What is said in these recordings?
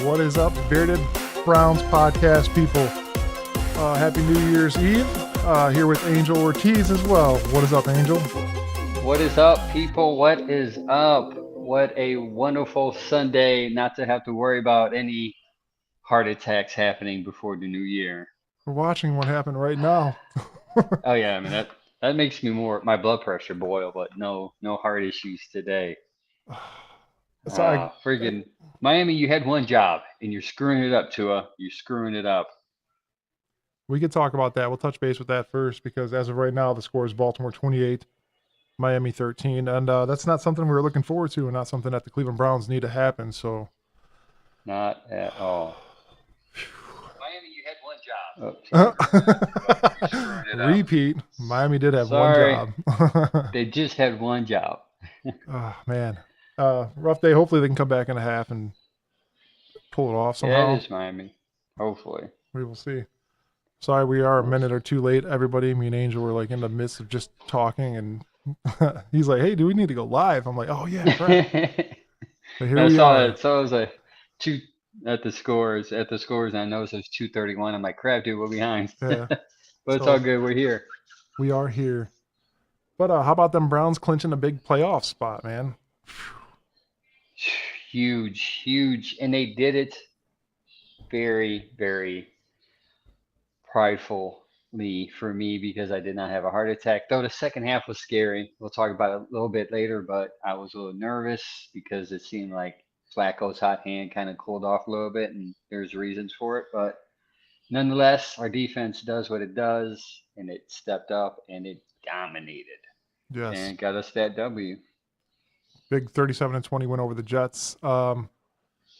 What is up, Bearded Browns podcast people? Happy New Year's Eve. Here with Angel Ortiz as well. What is up, Angel? What is up, people? What is up? What a wonderful Sunday not to have to worry about any heart attacks happening before the new year. We're watching what happened right now. Oh yeah, I mean that makes me more my blood pressure boil, but no heart issues today. So I, Friggin' Miami, you had one job and you're screwing it up, Tua. You're screwing it up. we could talk about that. We'll touch base with that first because as of right now, the score is Baltimore 28, Miami 13, and that's not something we were looking forward to, and not something that the Cleveland Browns need to happen. So, Not at all. Miami, you had one job. Oh, sorry. You're screwing it up. repeat. Miami did have one Sorry, job. they just had one job. Oh man, rough day. Hopefully they can come back in a half and pull it off Yeah, it somehow. is Miami. Hopefully. We will see. Sorry, we are a minute or two late. Everybody, me and Angel were like in the midst of just talking, and he's like, "Hey, do we need to go live?" I'm like, "Oh yeah, crap." I But here we saw are. it. So it was a two at the scores. At the scores, and I noticed it was 2:31. I'm like, crap, dude, we're behind. Yeah. But it's all So good. We're here. we are here. But how about them Browns clinching a big playoff spot, man? Huge, huge, and they did it very, very pridefully for me because I did not have a heart attack. Though the second half was scary. We'll talk about it a little bit later, but I was a little nervous because it seemed like Flacco's hot hand kind of cooled off a little bit, and there's reasons for it. But nonetheless, our defense does what it does, and it stepped up and it dominated Yes. and got us that W. Big 37-20 win over the Jets.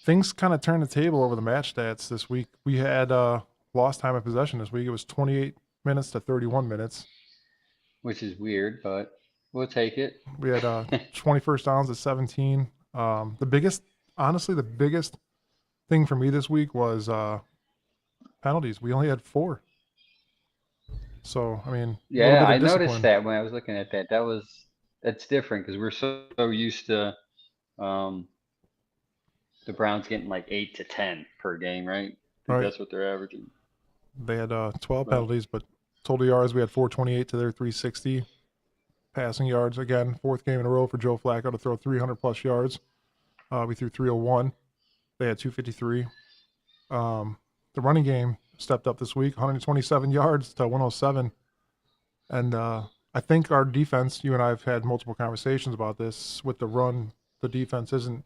Things kind of turned the table over the match stats this week. We had lost time of possession this week. It was 28 minutes to 31 minutes. Which is weird, but we'll take it. We had 20 first downs at 17. Honestly, the biggest thing for me this week was penalties. We only had 4. So, I mean, a little Yeah, bit I of noticed discipline. that when I was looking at that. That's different because we're so used to um, the Browns getting like 8 to 10 per game, right? I think Right. that's what they're averaging. They had 12 But penalties, but total yards, we had 428 to their 360. Passing yards, again, fourth game in a row for Joe Flacco to throw 300 plus yards. We threw 301. They had 253. The running game stepped up this week, 127 yards to 107. And I think our defense, you and I have had multiple conversations about this. With the run, the defense isn't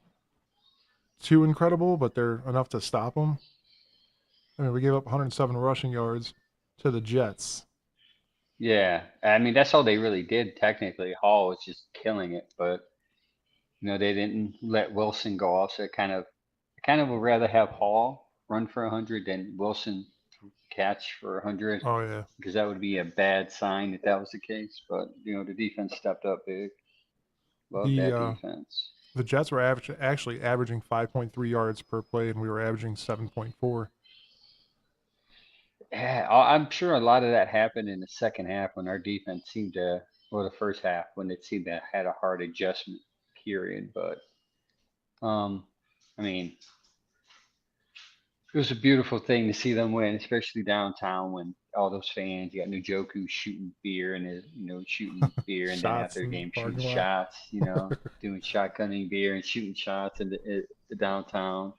too incredible, but they're enough to stop them. I mean, we gave up 107 rushing yards to the Jets. yeah, I mean that's all they really did technically. Hall was just killing it, but they didn't let Wilson go off. So I kind of would rather have Hall run for 100 than Wilson catch for 100 Oh yeah, because that would be a bad sign if that was the case. But the defense stepped up big. Love the that uh, defense. the Jets were actually averaging 5.3 yards per play, and we were averaging 7.4. Yeah, I'm sure a lot of that happened in the second half when our defense seemed to, or the first half when it seemed to had a hard adjustment period. But I mean, it was a beautiful thing to see them win, especially downtown when all those fans. You got Njoku shooting beer and shooting beer, and then Shots after the in the game shooting parking lot. shots. Doing shotgunning beer and shooting shots in the downtown.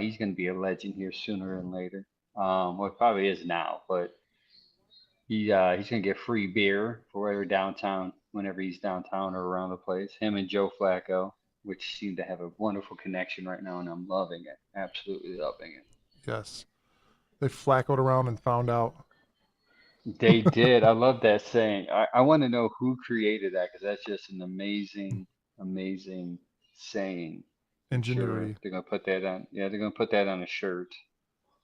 He's going to be a legend here sooner than later. Well, it probably is now, but he's going to get free beer for whatever downtown whenever he's downtown or around the place. Him and Joe Flacco, which seem to have a wonderful connection right now, and I'm loving it. Absolutely loving it. Yes, they flaccoed around and found out. They did. I love that saying. I want to know who created that because that's just an amazing, amazing saying. I'm sure Ingenuity. they're gonna put that on. Yeah, they're gonna put that on a shirt.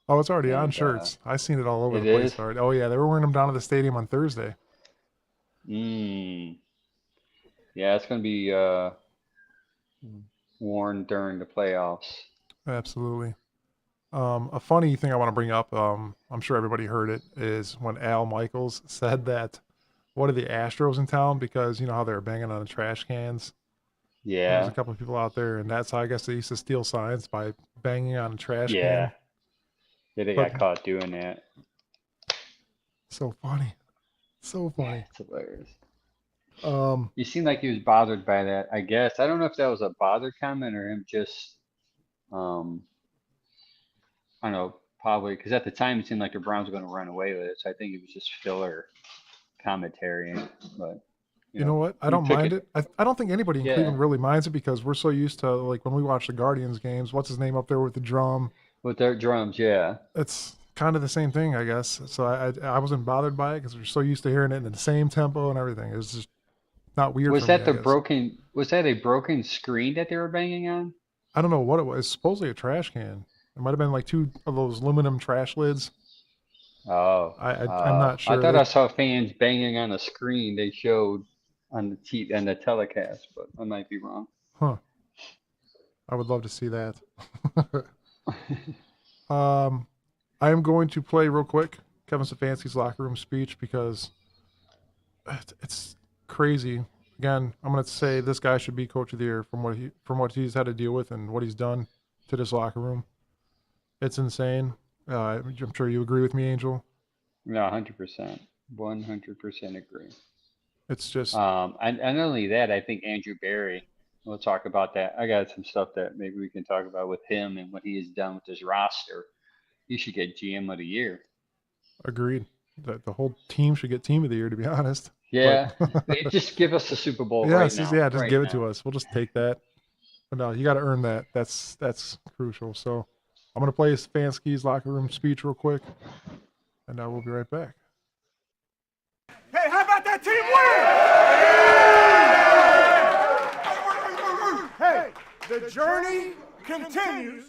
Oh, it's already on And shirts. I seen it all over it the place is. already. Oh yeah, they were wearing them down to the stadium on Thursday. Mm, yeah, it's gonna be worn during the playoffs. Absolutely. A funny thing I want to bring up, I'm sure everybody heard it, is when Al Michaels said that what are the Astros in town because you know how they were banging on the trash cans. There's a Yeah. couple of people out there, and that's how I guess they used to steal signs by banging on a trash Yeah. can. Yeah, they But got caught doing that. so funny, so funny. It's hilarious. Um, He seemed like he was bothered by that, I guess. I don't know if that was a bothered comment or him just, um, I don't know, probably because at the time it seemed like the Browns were going to run away with it. So I think it was just filler commentary. But, you you know know, what? I he don't took mind it. it. I don't think anybody in Yeah. Cleveland really minds it because we're so used to like when we watch the Guardians games. What's his name up there with the drum? With their drums, yeah. It's kind of the same thing, I guess. So I wasn't bothered by it because we're so used to hearing it in the same tempo and everything. It's just not weird for me, I guess. Was that a broken screen that they were banging on? I don't know what it was. It's supposedly a trash can. It might have been like two of those aluminum trash lids. Oh, I'm not I sure. thought They I saw fans banging on a screen they showed on the telecast, but I might be wrong. huh. I would love to see that. um, I am going to play real quick Kevin Stefanski's locker room speech because it's crazy. Again, I'm going to say this guy should be coach of the year from what he's had to deal with and what he's done to this locker room. It's insane. I'm sure you agree with me, Angel. No, 100%. 100% agree. It's just And not only that, I think Andrew Barry, we'll talk about that. I got some stuff that maybe we can talk about with him and what he has done with his roster. He should get GM of the year. agreed that the whole team should get team of the year, to be honest. But Yeah, they just give us the Super Bowl right yes, now. yeah, just Right give it to now. us. We'll just take that. But no, you got to earn that. That's crucial. So I'm gonna play Stefanski's locker room speech real quick, and we'll be right back. Hey, how about that team win? Hey, the journey continues,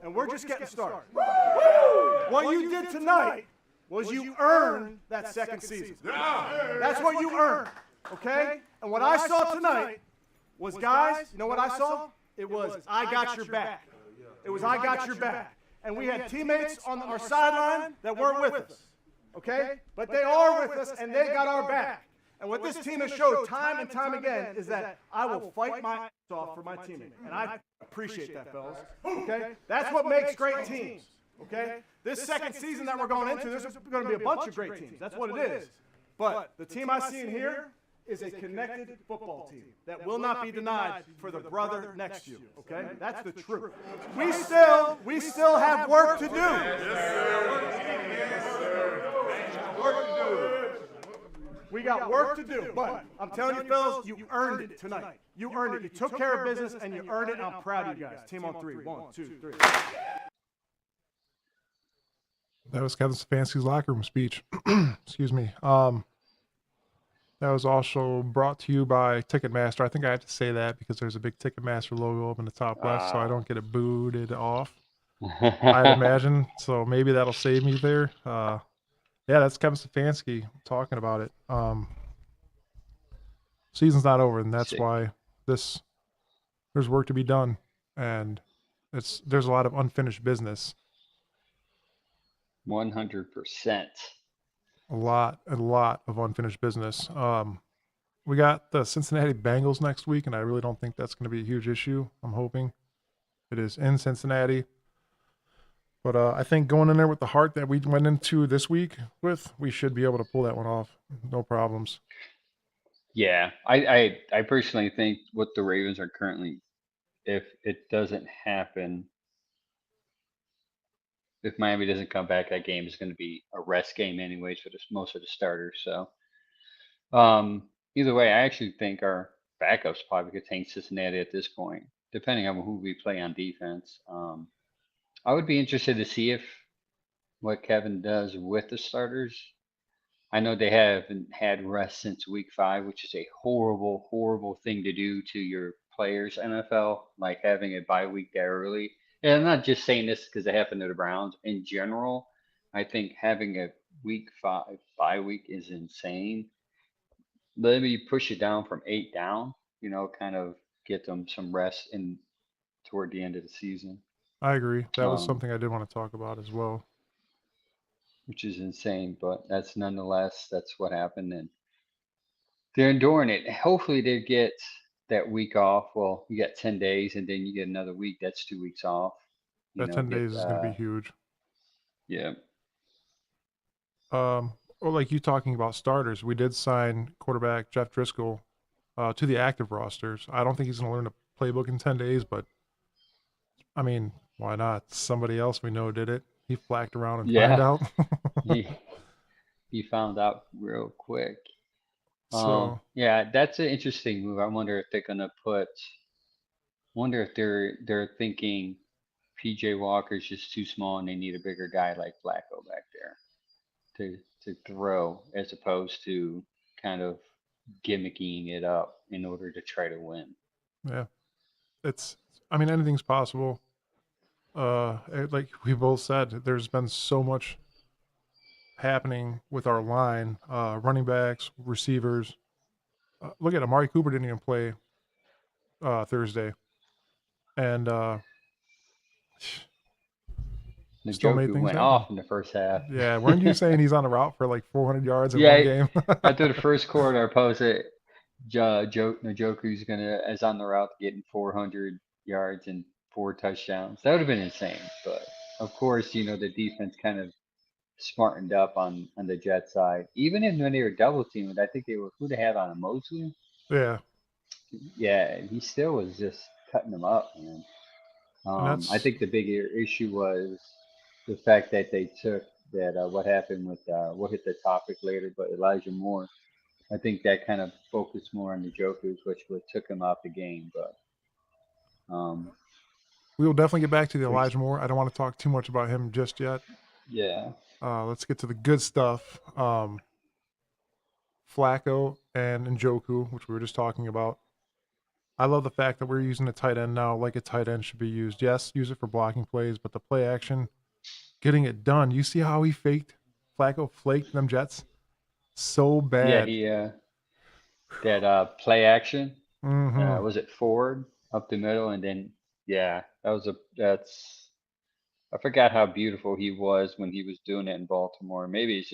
and we're just getting started. What you did tonight was you earned that second season. That's what you earned, okay? And what I saw tonight was, guys, you know what I saw? It was, I got your back. It was, I got your back. And we had teammates on our sideline that weren't with us. Okay? But they are with us, and they got our back. And what this team has showed time and time again is that I will fight my ass off for my teammate. And I appreciate that, fellas. Okay? That's what makes great teams. Okay? This second season that we're going into, there's going to be a bunch of great teams. That's what it is. But the team I see in here is a connected football team that will not be denied for the brother next to you. Okay? That's the truth. We still have work to do. We got work to do, but I'm telling you, fellas, you earned it tonight. You earned it. You took care of business, and you earned it, and I'm proud of you guys. Team on three. 1, 2, 3. That was Kevin Stefanski's locker room speech. Excuse me. That was also brought to you by Ticketmaster. I think I have to say that because there's a big Ticketmaster logo up in the top left, so I don't get it booted off. I'd imagine. So maybe that'll save me there. Yeah, that's Kevin Stefanski talking about it. Season's not over, and that's why there's work to be done, and there's a lot of unfinished business. 100%. A lot of unfinished business. We got the Cincinnati Bengals next week, and I really don't think that's going to be a huge issue. I'm hoping it is in Cincinnati. But I think going in there with the heart that we went into this week with, we should be able to pull that one off. No problems. Yeah, I personally think what the Ravens are currently, if it doesn't happen, if Miami doesn't come back, that game is going to be a rest game anyways for most of the starters. So, either way, I actually think our backups probably could take Cincinnati at this point, depending on who we play on defense. I would be interested to see if what Kevin does with the starters. I know they haven't had rest since week 5, which is a horrible, horrible thing to do to your players, NFL, like having a bye week that early. And I'm not just saying this because it happened to the Browns. In general, I think having a week 5 bye week is insane. Let me push it down from 8 down, kind of get them some rest in toward the end of the season, I agree. That was um, something I did want to talk about as well. which is insane. But that's what happened. And they're enduring it. Hopefully they get that week off. Well, you got 10 days, and then you get another week. That's 2 weeks off. That 10 Get days is going to be huge. yeah, Or like you talking about starters, we did sign quarterback Jeff Driscoll to the active rosters. I don't think he's going to learn the playbook in 10 days, but I mean, why not? Somebody else we know did it. He flacked around and find yeah. out. He he found out real quick. So Yeah, that's an interesting move. I wonder if they're gonna put. Wonder if they're thinking PJ Walker's just too small and they need a bigger guy like Flacco back there to throw as opposed to kind of gimmicking it up in order to try to win. yeah, it's. I mean, anything's possible. Like we both said, there's been so much happening with our line, running backs, receivers. Look at Amari Cooper didn't even play Thursday, and still made Njoku things went happen. off in the first half. Yeah, weren't you saying he's on the route for like 400 yards in one Yeah, game? after the first quarter, I posted Njoku's gonna is on the route to getting 400 yards and 4 touchdowns. That would have been insane. But of course, the defense kind of smartened up on the Jet side. Even when they were double teamed, I think they were who they had on a Mosley. Yeah, Yeah, and he still was just cutting them up, man. and I that's think the bigger issue was the fact that they took that what happened with we'll hit the topic later, but Elijah Moore. I think that kind of focused more on the Jokers, which would took him out the game. But um, we will definitely get back to the there's Elijah Moore. I don't want to talk too much about him just yet. yeah, Let's get to the good stuff. Flacco and Njoku, which we were just talking about. I love the fact that we're using a tight end now like a tight end should be used. Yes, use it for blocking plays, but the play action, getting it done. You see how he faked? Flacco flaked them Jets so yeah, bad. he that play action. Mm-hmm. Was it forward up the middle, and then yeah, that's I forgot how beautiful he was when he was doing it in Baltimore. Maybe it's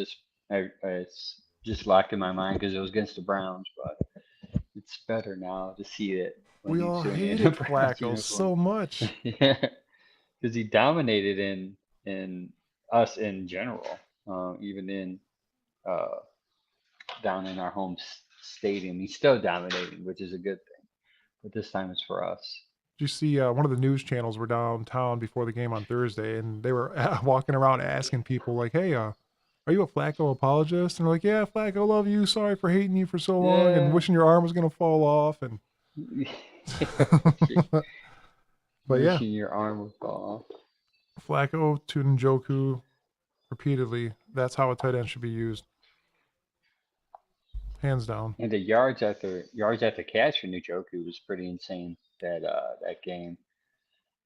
just locked in my mind because it was against the Browns, but it's better now to see it when We he's all doing it in a hated Browns Flacco uniform. so much. Yeah, because he dominated in us in general, even in uh, down in our stadium. He's still dominating, which is a good thing. But this time it's for us. Did you see one of the news channels were downtown before the game on Thursday, and they were walking around asking people like, "Hey, are you a Flacco apologist?" And they're like, "Yeah, Flacco, love you. Sorry for hating you for so long and Yeah. wishing your arm was gonna fall off." And but yeah, Wishing your arm would fall off. Flacco to Njoku repeatedly. That's how a tight end should be used, hands down. And the yards after catch for Njoku was pretty insane that game.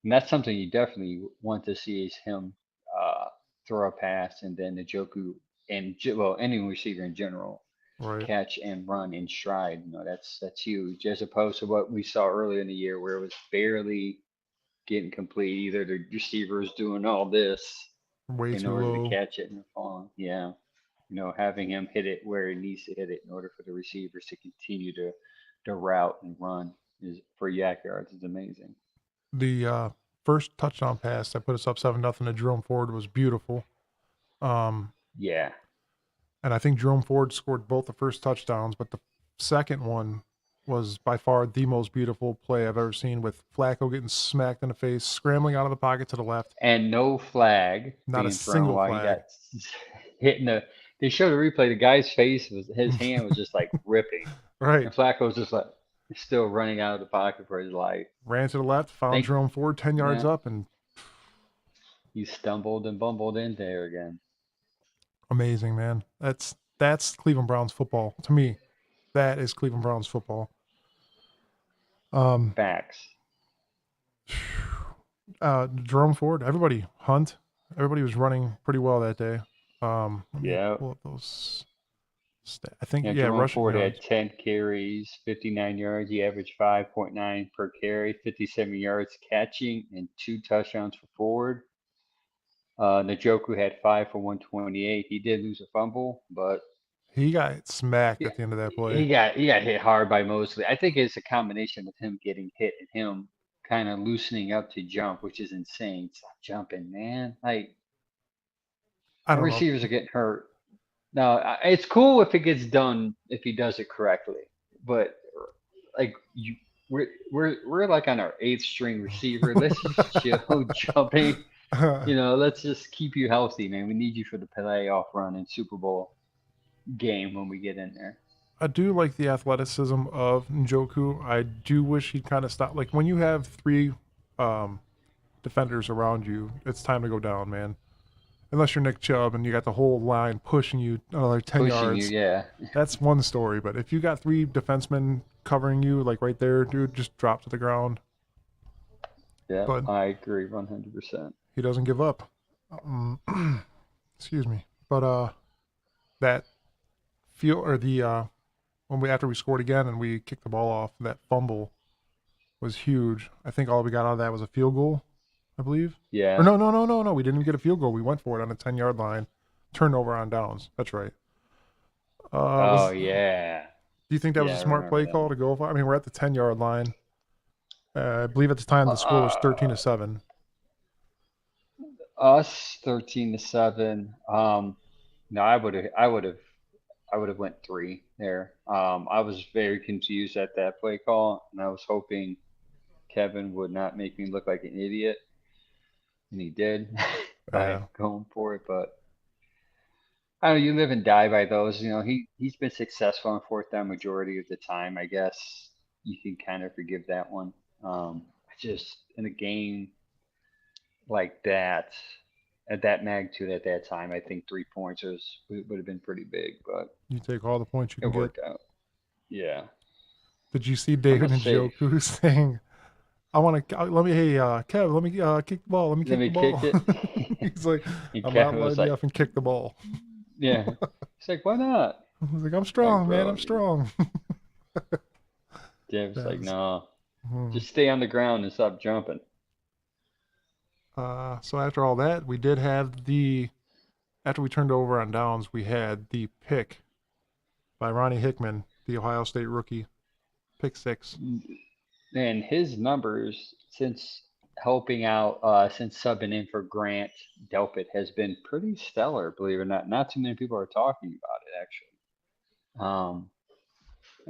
And that's something you definitely want to see is him uh, throw a pass and then Njoku and well any receiver in general Right. catch and run in stride. That's huge as opposed to what we saw earlier in the year where it was barely getting complete. Either the receiver's doing all this Way in too order to low. catch it and falling. Yeah. Having him hit it where he needs to hit it in order for the receivers to continue to route and run is for yak yards is amazing. The first touchdown pass that put us up 7-0 to Jerome Ford was beautiful. Um, Yeah. and I think Jerome Ford scored both the first touchdowns, but the second one was by far the most beautiful play I've ever seen, with Flacco getting smacked in the face, scrambling out of the pocket to the left. And no flag Not a being thrown single while he got flag. hit in the. They showed the replay. The guy's face was his hand was just like ripping, Right. and Flacco was just like still running out of the pocket for his life. Ran to the left, found Think, Jerome Ford 10 yards yeah, up, and he stumbled and bumbled in there again. amazing, man. That's Cleveland Browns football. To me, that is Cleveland Browns football. Um, Facts. Jerome Ford, everybody, Hunt, everybody was running pretty well that day. Let me Yeah. pull up those. I think, Yeah, yeah, Jerome rushing Ford yards. had 10 carries, 59 yards. He averaged 5.9 per carry, 57 yards catching, and 2 touchdowns for Ford. Njoku had 5 for 128. He did lose a fumble, but He got smacked at the end of that play. He got hit hard by Mosley. I think it's a combination of him getting hit and him kind of loosening up to jump, which is insane. Stop jumping, man. Like I our don't know. receivers are getting hurt. Now it's cool if it gets done if he does it correctly, but like we're like on our eighth string receiver. Let's just chill jumping. Let's just keep you healthy, man. We need you for the playoff run and Super Bowl game when we get in there. I do like the athleticism of Njoku. I do wish he'd kind of stop. Like when you have three defenders around you, it's time to go down, man. Unless you're Nick Chubb and you got the whole line pushing you like 10 Pushing yards. you, yeah. That's one story. But if you got three defensemen covering you, like right there, dude, just drop to the ground. Yeah, But I agree 100%. he doesn't give up. Excuse me. But that feel or the when we after we scored again and we kicked the ball off, that fumble was huge. I think all we got out of that was a field goal, I believe. Yeah. Or no. We didn't even get a field goal. We went for it on the 10-yard line, turnover on downs. That's right. Oh yeah. Do you think that was Yeah, a I smart play remember that. call to go for? I mean, we're at the 10-yard line. I believe at the time the score was 13-7. Us 13-7. No, I would have went three there. I was very confused at that play call, and I was hoping Kevin would not make me look like an idiot, and he did by Yeah. going for it. But I don't know, you live and die by those. He's been successful on fourth down majority of the time. I guess you can kind of forgive that one. Just in a game like that, at that magnitude at that time, I think 3 points would have been pretty big, but You take all the points you it can get. worked out. Yeah, Did you see I'm David gonna say. Njoku saying, I want to, let me, hey, Kev, let me kick the ball. Let me Let kick the me ball. kick it. He's like, And I'm not Kevin was letting you like, up and kick the ball. yeah. He's like, why not? He's like, I'm Like, strong, man. bro, I'm strong. David's like, That's- no, hmm. just stay on the ground and stop jumping. So after all that, we did have after we turned over on downs, we had the pick by Ronnie Hickman, the Ohio State rookie, pick 6. And his numbers since helping out, since subbing in for Grant Delpit has been pretty stellar, believe it or not. Not too many people are talking about it, actually.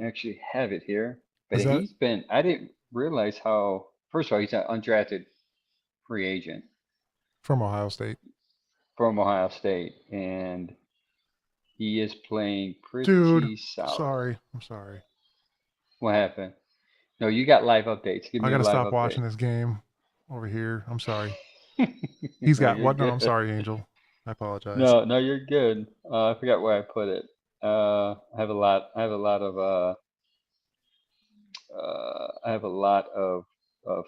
I actually have it here, but Is that I didn't realize how, first of all, he's an undrafted free agent from Ohio State? from Ohio State, and he is playing Dude, pretty solid. sorry. I'm sorry. What happened? No, you got live updates. Give I me a got to live stop update. watching this game over here. I'm sorry. He's No, got you're what? No, I'm good. sorry, Angel. I apologize. No, no, you're good. I forgot where I put it. I have a lot. I have a lot of. I have a lot of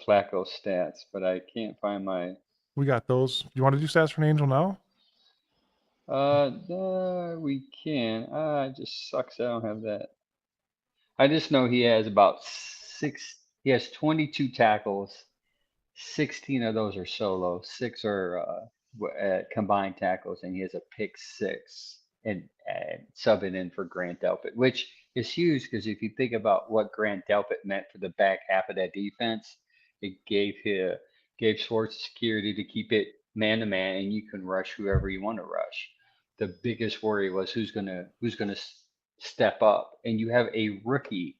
Flacco stats, but I can't find my. We got those. You want to do stats for an Angel now? We can. It just sucks. I don't have that. I just know he has about six. He has 22 tackles. 16 of those are solo. Six are combined tackles, and he has a pick six and subbing in for Grant Delpit, which is huge because if you think about what Grant Delpit meant for the back half of that defense, it gave Schwartz security to keep it man to man, and you can rush whoever you want to rush. The biggest worry was who's gonna step up, and you have a rookie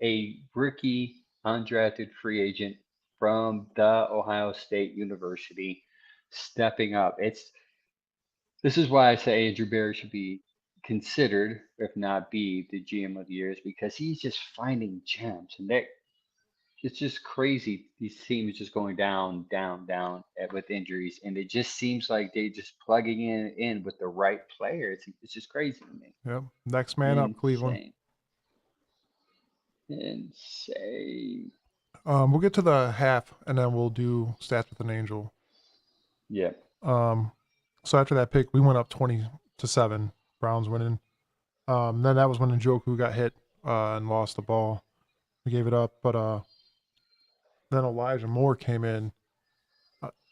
undrafted free agent from the Ohio State University stepping up. This is why I say Andrew Barry should be considered, if not be the GM of the year, is because he's just finding gems, and it's just crazy. These teams just going down, down, down with injuries, and it just seems like they just plugging in with the right players. It's just crazy to me. Yep. Next man up, Cleveland. Insane. We'll get to the half, and then we'll do stats with an Angel. Yeah. So after that pick, we went up 20-7. Browns winning. Then that was when Njoku got hit and lost the ball. We gave it up, but then Elijah Moore came in.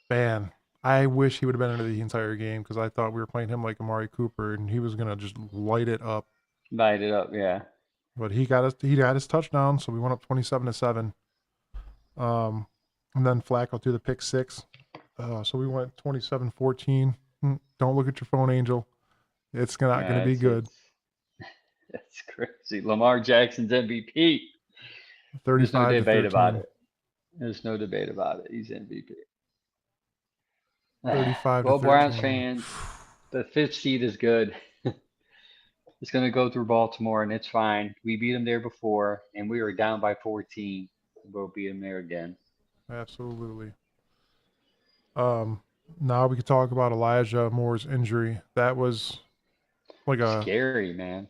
Man, I wish he would have been in the entire game because I thought we were playing him like Amari Cooper and he was gonna just light it up. Light it up, yeah. But he got his touchdown, so we went up 27-7. And then Flacco threw the pick six. So we went 27-14. Don't look at your phone, Angel. It's not going to be good. That's crazy. Lamar Jackson's MVP. There's no 35 to debate 13. about it. There's no debate about it. He's MVP. 35 Well, to Browns 13. fans, the fifth seed is good. It's going to go through Baltimore, and it's fine. We beat them there before, and we were down by 14. We'll beat them there again. Absolutely. Now we could talk about Elijah Moore's injury. That was like Scary, man.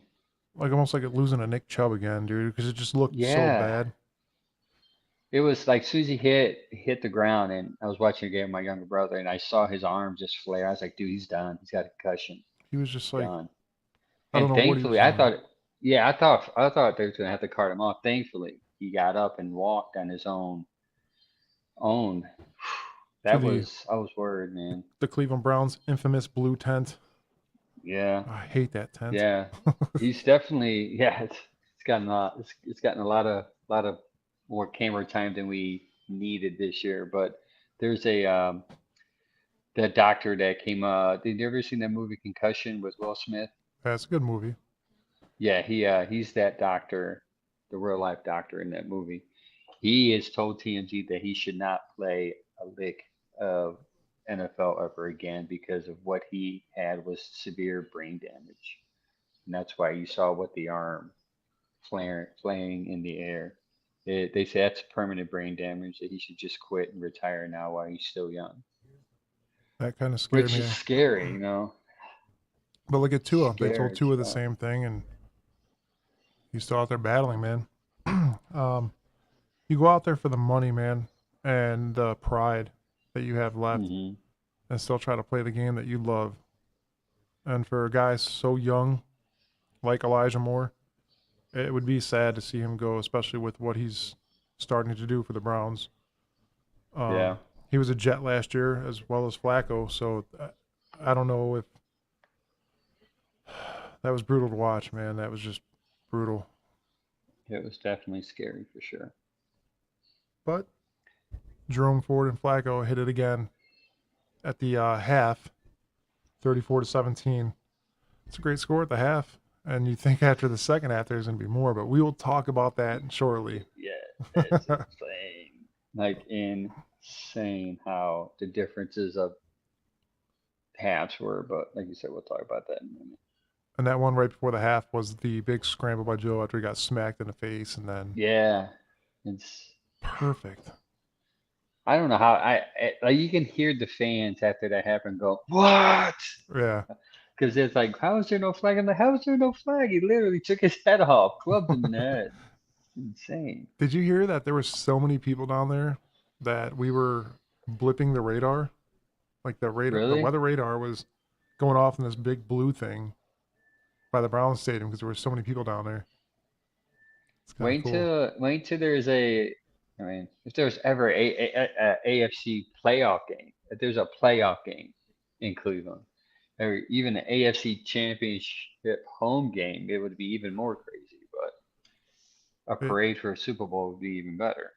like almost like losing a Nick Chubb again, dude, because it just looked so Yeah. bad. It was like Susie hit the ground, and I was watching a game with my younger brother, and I saw his arm just flare. I was like, dude, he's done. He's got a concussion. He was just like, Done. I don't And know what he was thankfully, I doing. thought, yeah, I thought they were gonna have to cart him off. Thankfully, he got up and walked on his own. That I was worried, man. The Cleveland Browns' infamous blue tent. Yeah, I hate that tent. yeah. He's definitely, yeah. It's gotten it's gotten a lot of more camera time than we needed this year. But there's that doctor that came. Did you ever seen that movie Concussion with Will Smith? That's a good movie. Yeah, he's that doctor, the real life doctor in that movie. He has told TMZ that he should not play a lick of NFL ever again because of what he had was severe brain damage. And that's why you saw what the arm flaring in the air. They say that's permanent brain damage, that he should just quit and retire now while he's still young. That kind of scared Which me. is scary, you know? But look at Tua. They told Scary Tua the stuff. same thing, and he's still out there battling, man. You go out there for the money, man, and the pride that you have left, Hmm. and still try to play the game that you love. And for a guy so young, like Elijah Moore, it would be sad to see him go, especially with what he's starting to do for the Browns. Yeah. He was a Jet last year as well as Flacco, so I don't know if that was brutal to watch, man. That was just brutal. It was definitely scary for sure. But Jerome Ford and Flacco hit it again at the half, 34-17. It's a great score at the half, and you think after the second half there's going to be more, but we will talk about that shortly. Yeah, it's insane. Like insane how the differences of halves were, but like you said, we'll talk about that in a minute. And that one right before the half was the big scramble by Joe after he got smacked in the face, and then Yeah, it's perfect. I don't know how like you can hear the fans after that happened go, "What?" Yeah. Because it's like, how is there no flag? I'm like, how is there no flag? He literally took his head off, clubbed him in the head. Insane. Did you hear that there were so many people down there that we were blipping the radar? Like the Really? weather radar was going off in this big blue thing by the Browns Stadium because there were so many people down there. It's kind of cool. Wait till there's I mean, if there's ever a AFC playoff game, if there's a playoff game in Cleveland, or even an AFC championship home game, it would be even more crazy. But a It- parade for a Super Bowl would be even better.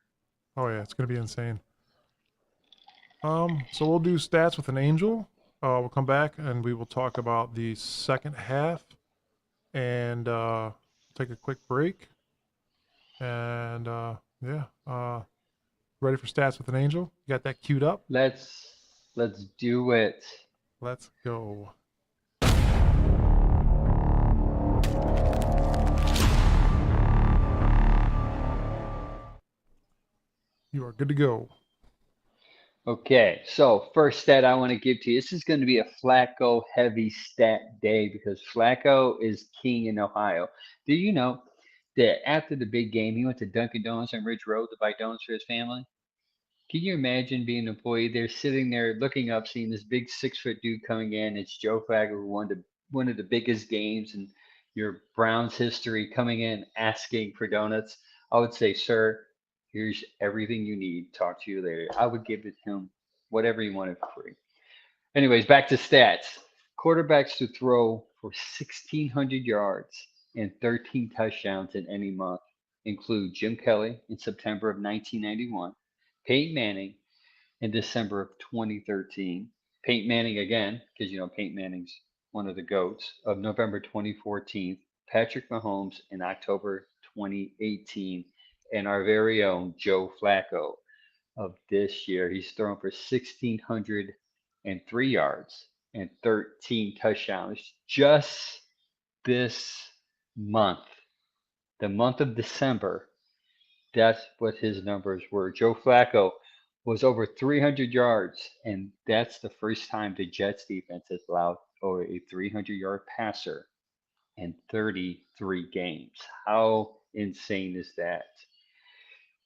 oh yeah, it's gonna be insane. So we'll do stats with an angel. We'll come back and we will talk about the second half and take a quick break. And yeah, ready for stats with an angel? You got that queued up? Let's do it. Let's go. You are good to go. Okay, so first stat I want to give to you. This is going to be a Flacco heavy stat day because Flacco is king in Ohio. Do you know that after the big game, he went to Dunkin' Donuts on Ridge Road to buy donuts for his family? Can you imagine being an employee there, sitting there, looking up, seeing this big 6 foot dude coming in? It's Joe Flacco, who won one of the biggest games in your Browns history, coming in asking for donuts. I would say, sir, here's everything you need. Talk to you later. I would give it him whatever he wanted for free. Anyways, back to stats. Quarterbacks to throw for 1,600 yards and 13 touchdowns in any month include Jim Kelly in September of 1991, Peyton Manning in December of 2013, Peyton Manning again, because Peyton Manning's one of the GOATs, of November 2014, Patrick Mahomes in October 2018, and our very own Joe Flacco of this year. He's thrown for 1,603 yards and 13 touchdowns just this month. The month of December, that's what his numbers were. Joe Flacco was over 300 yards, and that's the first time the Jets defense has allowed over a 300-yard passer in 33 games. How insane is that?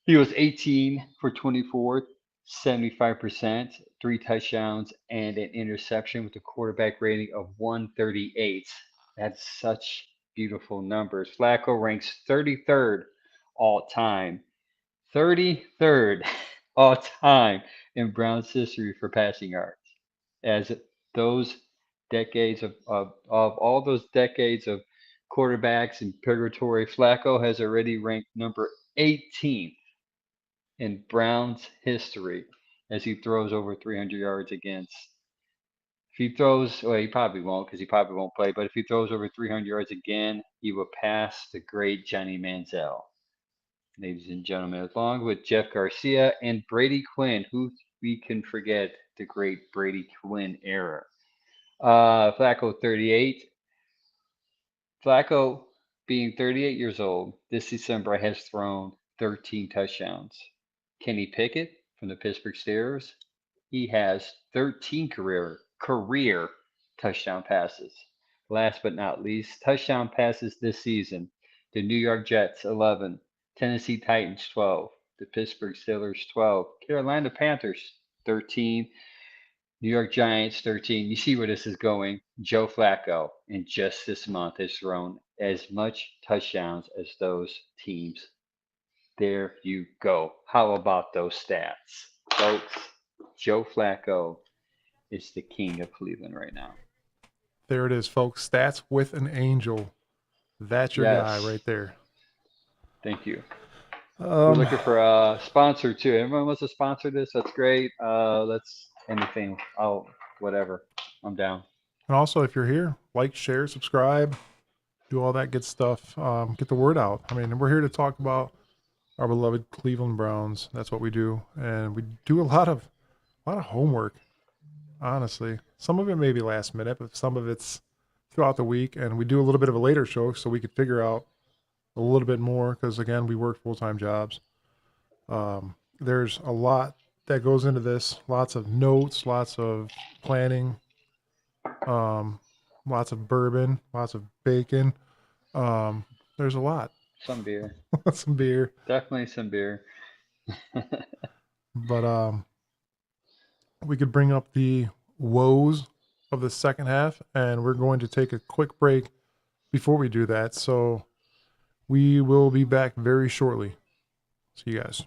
He was 18 for 24, 75%, three touchdowns, and an interception with a quarterback rating of 138. That's such beautiful numbers. Flacco ranks 33rd all time. 33rd all time in Browns history for passing yards. As those decades of all those decades of quarterbacks in purgatory, Flacco has already ranked number 18 in Browns history as he throws over 300 yards against. If he throws, well, he probably won't because he probably won't play, but if he throws over 300 yards again, he will pass the great Johnny Manziel. Ladies and gentlemen, along with Jeff Garcia and Brady Quinn, who we can forget the great Brady Quinn era. Flacco, 38. Flacco, being 38 years old, this December has thrown 13 touchdowns. Kenny Pickett from the Pittsburgh Steelers, he has 13 career touchdown passes. Last but not least, touchdown passes this season. The New York Jets, 11. Tennessee Titans, 12. The Pittsburgh Steelers, 12. Carolina Panthers, 13. New York Giants, 13. You see where this is going. Joe Flacco, in just this month, has thrown as much touchdowns as those teams. There you go. How about those stats? Folks, Joe Flacco is the king of Cleveland right now. There it is, folks. Stats with an angel. That's your guy Yes. right there. Thank you. We're looking for a sponsor too. Everyone wants to sponsor this. That's great. Let's anything. Whatever. I'm down. And also, if you're here, like, share, subscribe, do all that good stuff. Get the word out. I mean, we're here to talk about our beloved Cleveland Browns. That's what we do, and we do a lot of homework. Honestly, some of it may be last minute, but some of it's throughout the week, and we do a little bit of a later show so we could figure out a little bit more because again, we work full-time jobs. There's a lot that goes into this. Lots of notes, lots of planning, lots of bourbon, lots of bacon. There's a lot. Some beer. Some beer. Definitely some beer. But we could bring up the woes of the second half, and we're going to take a quick break before we do that. So we will be back very shortly. See you guys.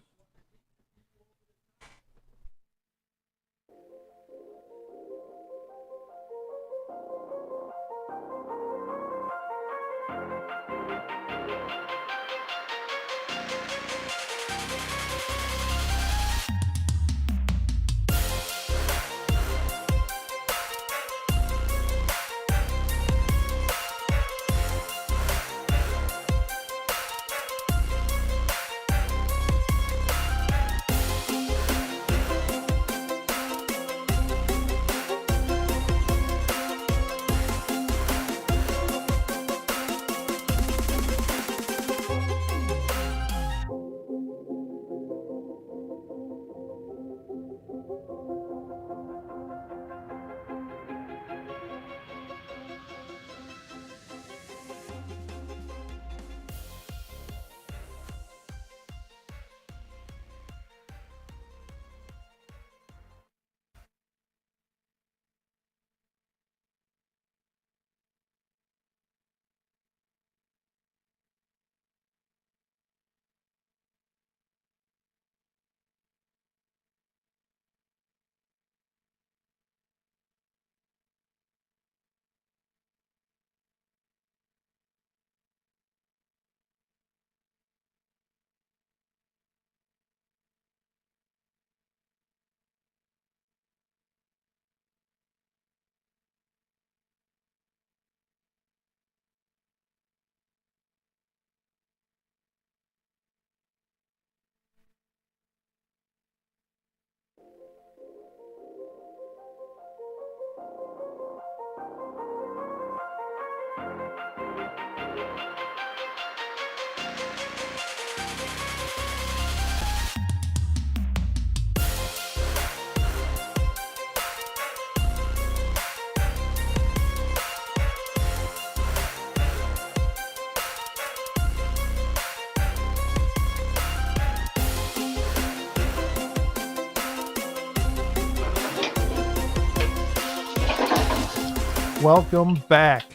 Welcome back.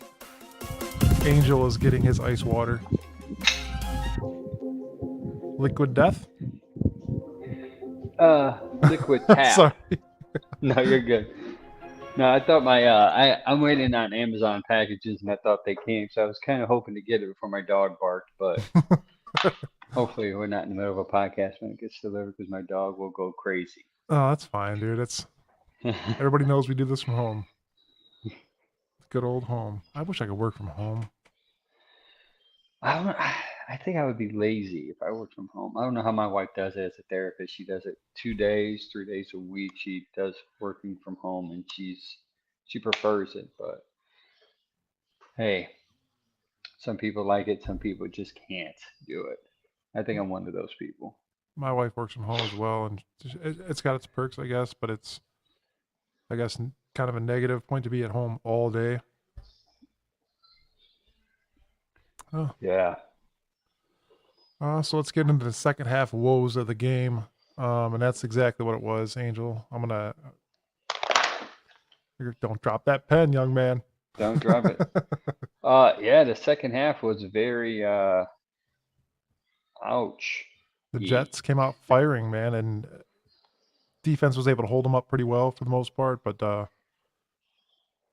Angel is getting his ice water. Liquid death? Liquid tap. Sorry. No, you're good. No, I thought I'm waiting on Amazon packages and I thought they came, so I was kind of hoping to get it before my dog barked, but hopefully we're not in the middle of a podcast when it gets delivered because my dog will go crazy. Oh, that's fine, dude. It's everybody knows we do this from home. Good old home. I wish I could work from home. I don't, I think I would be lazy if I worked from home. I don't know how my wife does it as a therapist. She does it 2 days, 3 days a week. She does working from home and she prefers it, but hey, some people like it, some people just can't do it. I think I'm one of those people. My wife works from home as well, and it's got its perks, I guess, but it's, I guess, kind of a negative point to be at home all day. Oh, Yeah. so let's get into the second half woes of the game. And that's exactly what it was, Angel. I'm gonna don't drop that pen, young man. Don't drop it. Yeah, the second half was very ouch. The Jets came out firing, man, and defense was able to hold them up pretty well for the most part. But I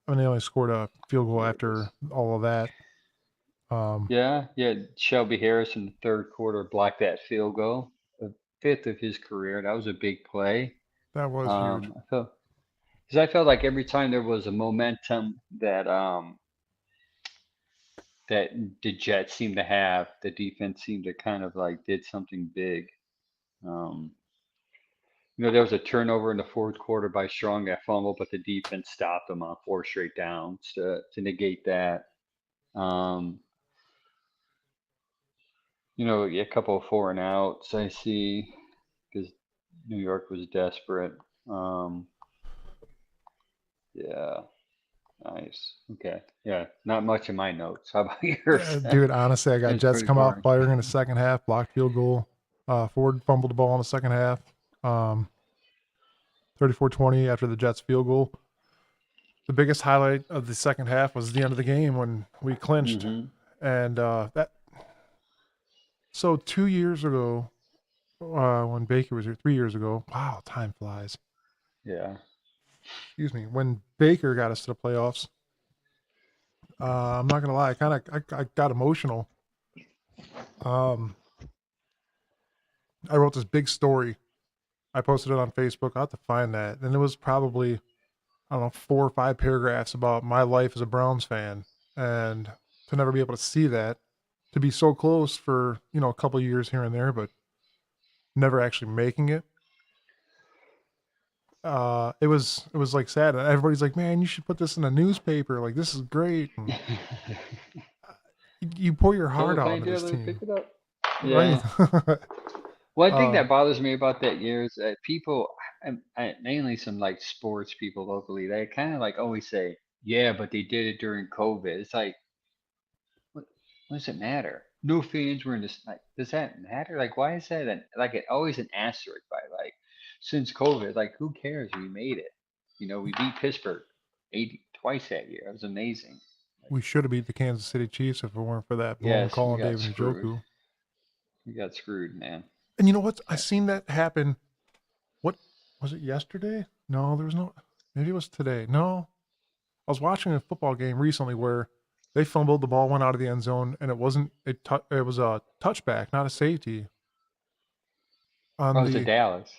mean, they only scored a field goal There it is. after all of that. Yeah, yeah. Shelby Harris in the third quarter blocked that field goal, the fifth of his career. That was a big play. That was huge. I felt because I felt like every time there was a momentum that the Jets seemed to have, the defense seemed to kind of like did something big. Um, there was a turnover in the fourth quarter by Strong that fumble, but the defense stopped them on four straight downs to negate that. Um, a couple of four and outs I see because New York was desperate. Um, yeah, nice. Okay, yeah, not much in my notes. How about yours? Dude, honestly, I got It's Jets pretty come out boring. firing in the second half, blocked field goal. Ford fumbled the ball in the second half. 34-20 after the Jets field goal. The biggest highlight of the second half was the end of the game when we clinched. Hmm. And that so 2 years ago, when Baker was here, 3 years ago. Wow, time flies. Yeah. Excuse me. When Baker got us to the playoffs, I'm not gonna lie, I got emotional. Um, I wrote this big story. I posted it on Facebook. I have to find that, and it was probably, I don't know, 4 or 5 paragraphs about my life as a Browns fan, and to never be able to see that, to be so close for a couple of years here and there, but never actually making it. It was like sad. And everybody's like, "Man, you should put this in a newspaper. Like this is great." And you pour your Tell the heart out plane into this dealer to pick team, it up. right? Yeah. One thing uh, that bothers me about that year is that people, mainly some like sports people locally, they kind of like always say, "Yeah, but they did it during COVID." It's like, what does it matter? No fans were in this. Like, does that matter? Like, why is that always an asterisk by like since COVID? Like, who cares? We made it. We beat Pittsburgh 80 twice that year. It was amazing. Like, we should have beat the Kansas City Chiefs if it weren't for that blown yes, call we on got David screwed. Njoku. We got screwed, man. And you know what? I Yeah. seen that happen. What was it yesterday? No, there was no. Maybe it was today. No, I was watching a football game recently where they fumbled, the ball went out of the end zone, and it wasn't a it was a touchback, not a safety. On Oh, it was the Dallas.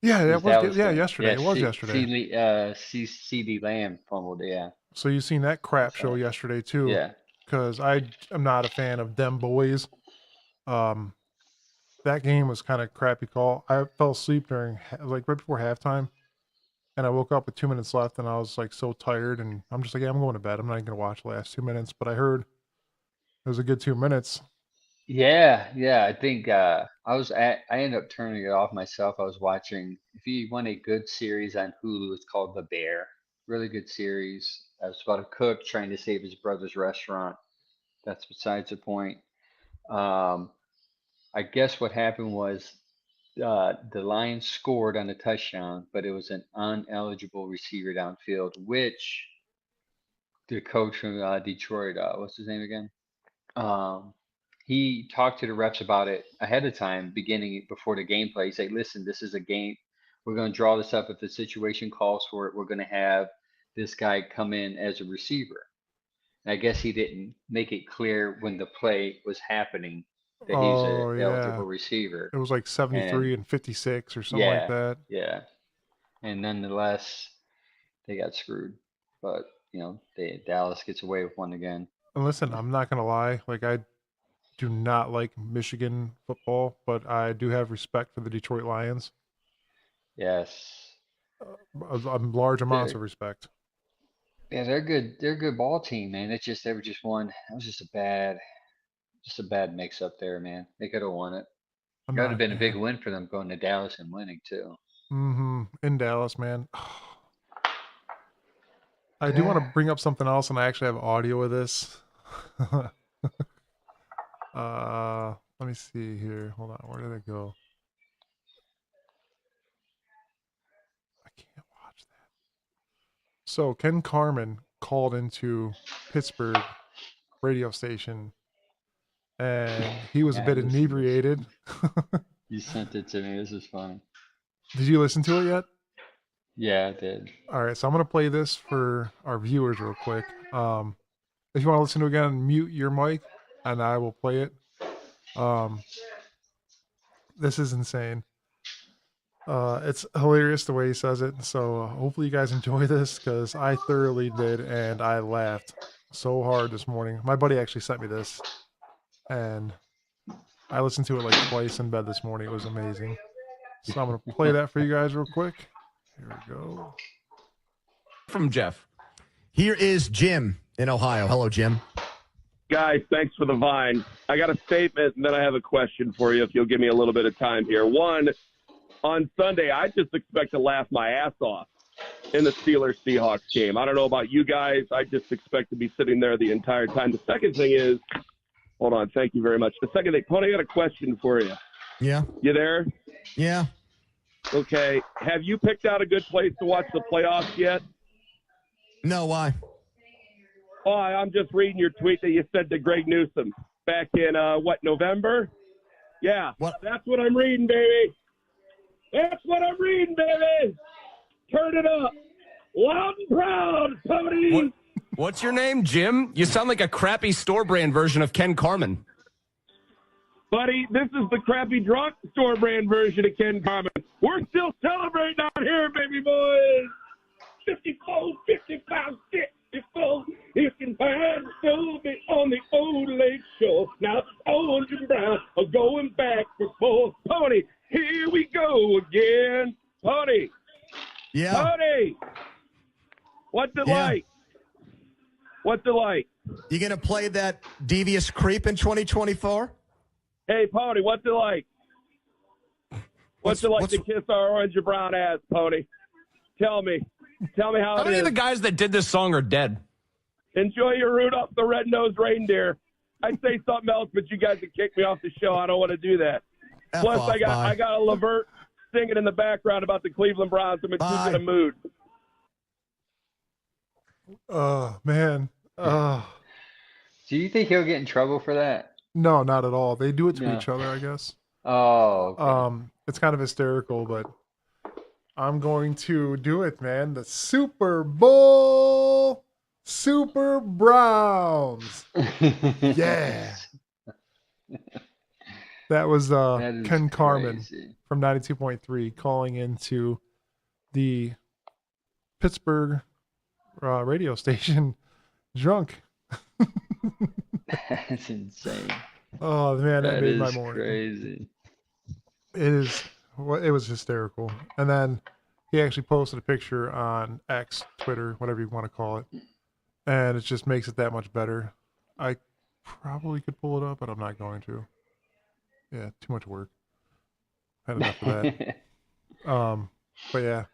Yeah, It that was was Dallas game. yesterday. Yeah, It was yesterday. CD Lamb fumbled. Yeah, So you seen that I crap show saw it. yesterday too? Yeah. Because I am not a fan of them boys. Um, that game was kind of crappy call. I fell asleep during like right before halftime, and I woke up with 2 minutes left, and I was like so tired, and I'm just like, yeah, I'm going to bed. I'm not even gonna watch the last 2 minutes. But I heard it was a good 2 minutes. Yeah, yeah. I think I ended up turning it off myself. I was watching. If you want a good series on Hulu, it's called The Bear. Really good series. It's about a cook trying to save his brother's restaurant. That's besides the point. Um, I guess what happened was the Lions scored on a touchdown, but it was an uneligible receiver downfield, which the coach from Detroit. What's his name again? Um, he talked to the refs about it ahead of time, beginning before the gameplay. He said, "Listen, this is a game. We're going to draw this up. If the situation calls for it, we're going to have this guy come in as a receiver." And I guess he didn't make it clear when the play was happening that he's a Oh yeah, eligible receiver. it was like And 73 and 56 or something like yeah, that. yeah. And nonetheless, they got screwed. But Dallas gets away with one again. And listen, I'm not gonna lie, like I do not like Michigan football, but I do have respect for the Detroit Lions. Yes. Large amounts They're of respect. yeah, they're good. They're a good ball team, man. It's just they were just one. That was just a bad mix up there, man. They could have won it. I'm That would have not, been a big yeah. win for them going to Dallas and winning too. In Dallas, man. I do want to bring up something else, and I actually have audio of this. Let me see here. Hold on, where did it go? I can't watch that. So Ken Carmen called into Pittsburgh radio station, and he was a Yeah, I bit listened to this. inebriated. You sent it to me. This is funny. Did you listen to it yet? Yeah, I did. All right, so I'm gonna play this for our viewers real quick. If you want to listen to it again, mute your mic, and I will play it. This is insane. It's hilarious the way he says it. So hopefully you guys enjoy this because I thoroughly did, and I laughed so hard this morning. My buddy actually sent me this, and I listened to it like twice in bed this morning. It was amazing. So I'm gonna play that for you guys real quick. Here we go. From Jeff. Here is Jim in Ohio. Hello, Jim. Guys, thanks for the vine. I got a statement, and then I have a question for you if you'll give me a little bit of time here. One, on Sunday, I just expect to laugh my ass off in the Steelers-Seahawks game. I don't know about you guys. I just expect to be sitting there the entire time. The second thing is, hold on, thank you very much. The second thing, Tony, I got a question for you. Yeah. You there? Yeah. Okay. Have you picked out a good place to watch the playoffs yet? No, why? Oh, I'm just reading your tweet that you sent to Greg Newsom back in, November? Yeah, What? That's what I'm reading, baby. That's what I'm reading, baby. Turn it up. Loud and proud, Tony. What's your name, Jim? You sound like a crappy store brand version of Ken Carmen. Buddy, this is the crappy drunk store brand version of Ken Carmen. We're still celebrating out here, baby boys. 54, 55, 64. You can find Sylvie on the old lake shore. Now Orange and Brown are going back for four. Pony, here we go again. Pony, Yeah. Pony. What's it Yeah. like? What's it like? You going to play that devious creep in 2024? Hey, Pony, what's it like? What's it like to kiss our orange and brown ass, Pony? Tell me. Tell me how How it many is. of the guys that did this song are dead? Enjoy your Rudolph the Red-Nosed Reindeer. I'd say something else, but you guys would kick me off the show. I don't want to do that. F Plus, off, I got a Levert singing in the background about the Cleveland Browns. I'm in too Bye. good a mood. Oh man. Do you think he'll get in trouble for that? No, not at all. They do it to No. each other, I guess. Oh, okay. It's kind of hysterical, but I'm going to do it, man. The Super Bowl Super Browns. Yeah. That was That is Ken Carmen crazy. from 92.3 calling into the Pittsburgh radio station drunk. That's insane. Oh man, that That made my is morning. crazy. It was hysterical. And then he actually posted a picture on X, Twitter, whatever you want to call it. And it just makes it that much better. I probably could pull it up, but I'm not going to. Yeah, too much work. Had enough of that. But yeah,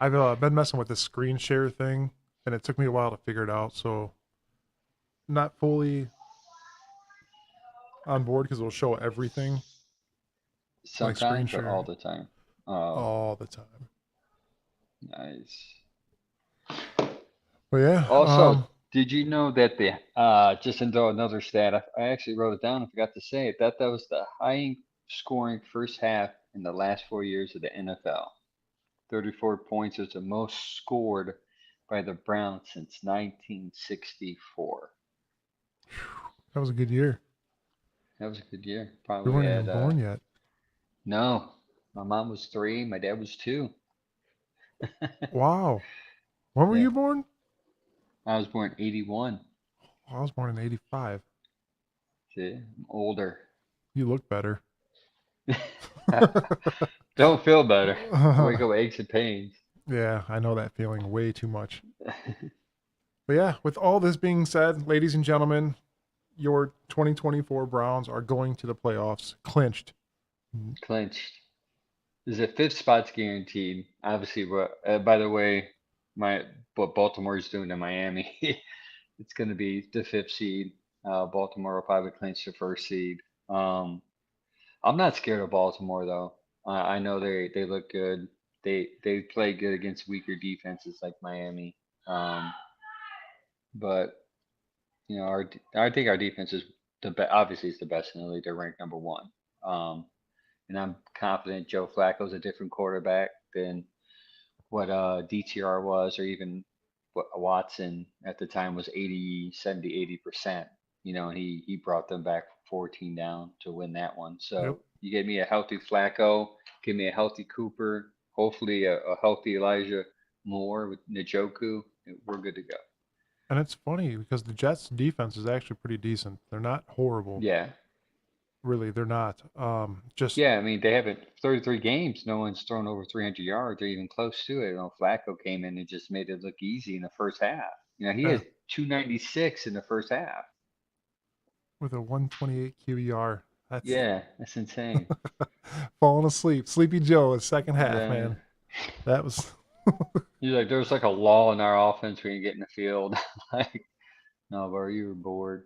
I've been messing with this screen share thing, and it took me a while to figure it out. So, not fully on board because it'll show everything Like screen Sometimes or all share. the time? Oh, all the time. nice. But yeah, Also, did you know that the just into another stat? I actually wrote it down. I forgot to say it. That was the high scoring first half in the last 4 years of the NFL. 34 points is the most scored by the Browns since 1964. that was a good year. That was a good year. We Probably weren't had even born yet. no. My mom was 3. My dad was 2. Wow. When were Yeah, you born? I was born 81. I was born in '85. See, I'm older. You look better. Don't feel better. I wake up with aches and pains. Yeah, I know that feeling way too much. But yeah, with all this being said, ladies and gentlemen, your 2024 Browns are going to the playoffs, clinched. Clinched. There's a 5th spot's guaranteed. Obviously, by the way, what Baltimore's doing to Miami, it's going to be the 5th seed. Baltimore will probably clinch the 1st seed. Um, I'm not scared of Baltimore though. I know they look good. They play good against weaker defenses like Miami. Um, but I think our defense is obviously it's the best in the league. They're ranked number 1. Um, and I'm confident Joe Flacco's a different quarterback than what DTR was, or even what Watson at the time was 80, 70, 80%. And he brought them back 14 down to win that one. Yep. So you give me a healthy Flacco, give me a healthy Cooper, hopefully a healthy Elijah Moore with Njoku, we're good to go. And it's funny because the Jets' defense is actually pretty decent. They're not horrible. Yeah. Really, they're not. Just Yeah, I mean, they haven't 33 games. No one's thrown over 300 yards or even close to it. Flacco came in and just made it look easy in the first half. He yeah, has 296 in the first half. with a 128 QER. That's Yeah, that's insane. falling asleep. Sleepy Joe, his second half, Yeah. man. That was He's like, there's like a lull in our offense when you get in the field. Like, no, bro, you were bored.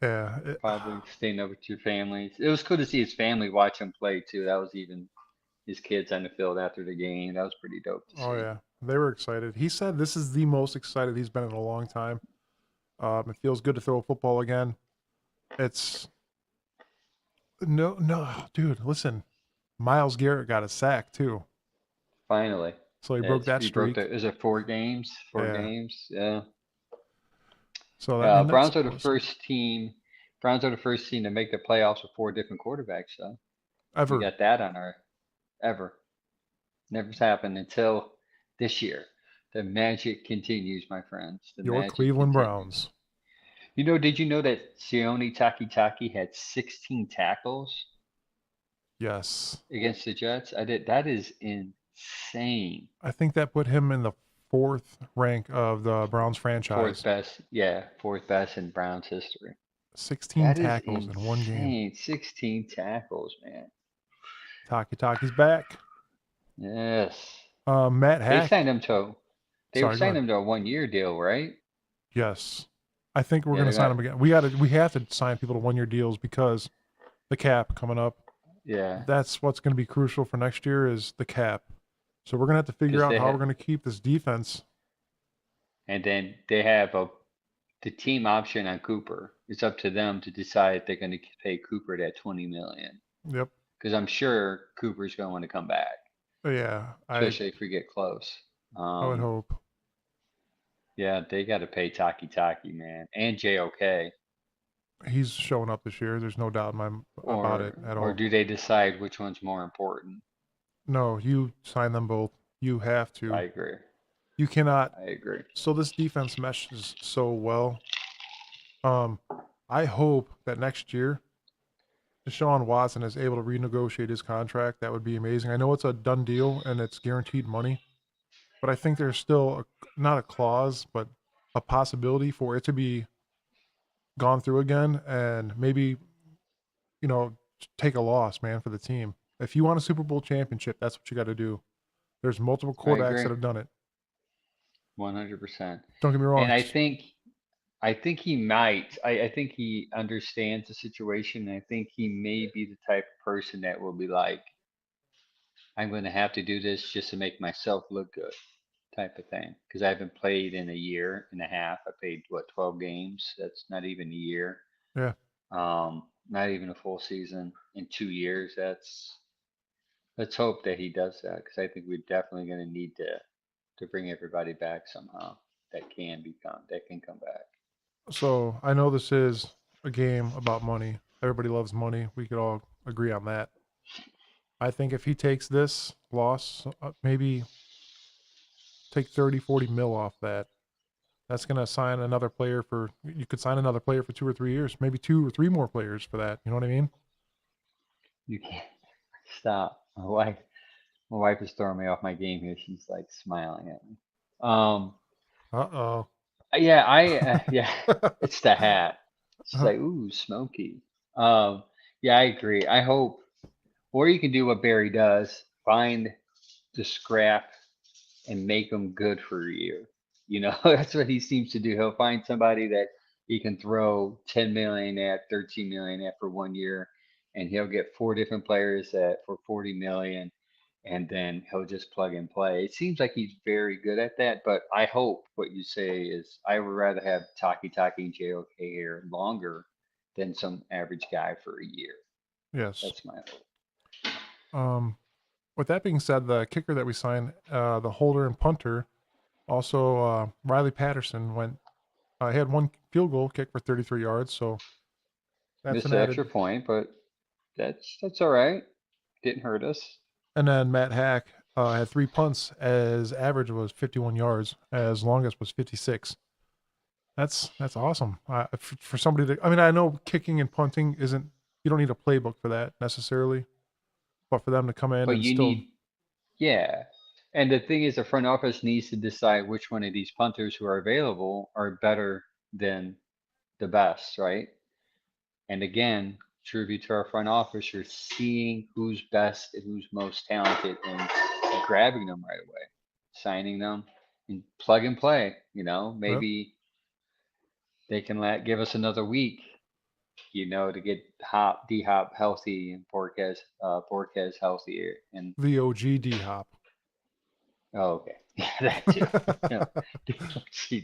yeah. Probably staying up with your families. It was cool to see his family watch him play too. That was even his kids on the field after the game. That was pretty dope to Oh see. yeah, they were excited. He said this is the most excited he's been in a long time. It feels good to throw a football again. It's no, dude. Listen, Miles Garrett got a sack too, Finally. so he broke that He broke streak. is it 4 games? 4 Yeah. games? Yeah. So I mean, that's Browns are the awesome. first team. Browns are the first team to make the playoffs with 4 different quarterbacks. So we Ever. got that on our ever. Never's happened until this year. The magic continues, my friends. The Your magic Cleveland continues. Browns. Did you know that Sione Takitaki had 16 tackles Yes, against the Jets? I did. That is insane. I think that put him in the 4th rank of the Browns Fourth franchise. best. Yeah, fourth best in Browns history. 16 That is tackles in one game. insane. 16 tackles, man. Taki's back. Yes. Matt They Hack. signed him to Sorry, go signed ahead. him to a 1-year deal, right? Yes, I think we're Yeah, going to they sign got him again. We have to sign people to 1-year deals because the cap coming up. yeah, That's what's going to be crucial for next year is the cap. So we're going to have to figure 'cause out they how we're have, going to keep this defense. and then they have the team option on Cooper. It's up to them to decide if they're going to pay Cooper that 20 million. Yep. Because I'm sure Cooper's going to want to come back, Yeah, especially if we get close. I would hope. Yeah, they got to pay Taki, man, and JOK. He's showing up this year. There's no doubt about it at Or all. do they decide which one's more important? No, you sign them both. You have to. I agree. You cannot. I agree. So this defense meshes so well. I hope that next year Deshaun Watson is able to renegotiate his contract. That would be amazing. I know it's a done deal and it's guaranteed money, but I think there's still not a clause, but a possibility for it to be gone through again and maybe, take a loss, man, for the team. If you want a Super Bowl championship, that's what you got to do. There's multiple I quarterbacks agree. that have done it. 100%. Don't get me wrong. And I think he might. I think he understands the situation. I think he may be the type of person that will be like, I'm going to have to do this just to make myself look good, type of thing. Because I haven't played in a year and a half. I played what 12 games. That's not even a year. Yeah. Not even a full season in 2 years. Let's hope that he does that because I think we're definitely going to need to bring everybody back somehow that can come back. So I know this is a game about money. Everybody loves money. We could all agree on that. I think if he takes this loss, maybe take 30, 40 mil off that. That's going to sign another player for, you could sign another player for 2 or 3 years, maybe 2 or 3 more players for that. You know what I mean? You can't stop. My wife is throwing me off my game here. She's like smiling at me. Uh-oh. Yeah, yeah, it's the hat. She's like, ooh, smoky. Yeah, I agree. I hope, or you can do what Barry does, find the scrap and make them good for a year. That's what he seems to do. He'll find somebody that he can throw 10 million at, 13 million at for 1 year, and he'll get 4 different players at for 40 million, and then he'll just plug and play. It seems like he's very good at that, but I hope what you say is I would rather have Taki Taki and JOK here longer than some average guy for a year. Yes. That's my hope. With that being said, the kicker that we signed, the holder and punter, also Riley Patterson he had one field goal kick for 33 yards, so that's Missed an the added. extra point, but that's all right. Didn't hurt us. And then Matt Hack had 3 punts, as average was 51 yards, as longest was 56. That's awesome. For somebody to, I mean, I know kicking and punting isn't, you don't need a playbook for that necessarily, but for them to come in But and you still, need, yeah. And the thing is, the front office needs to decide which one of these punters who are available are better than the best, right? And again, tribute to our front office, you're seeing who's best and who's most talented and grabbing them right away, signing them and plug and play. Yep. Maybe they can give us another week, to get D Hop healthy and Borquez healthier. And the OG D Hop. oh, okay, yeah, that too. No,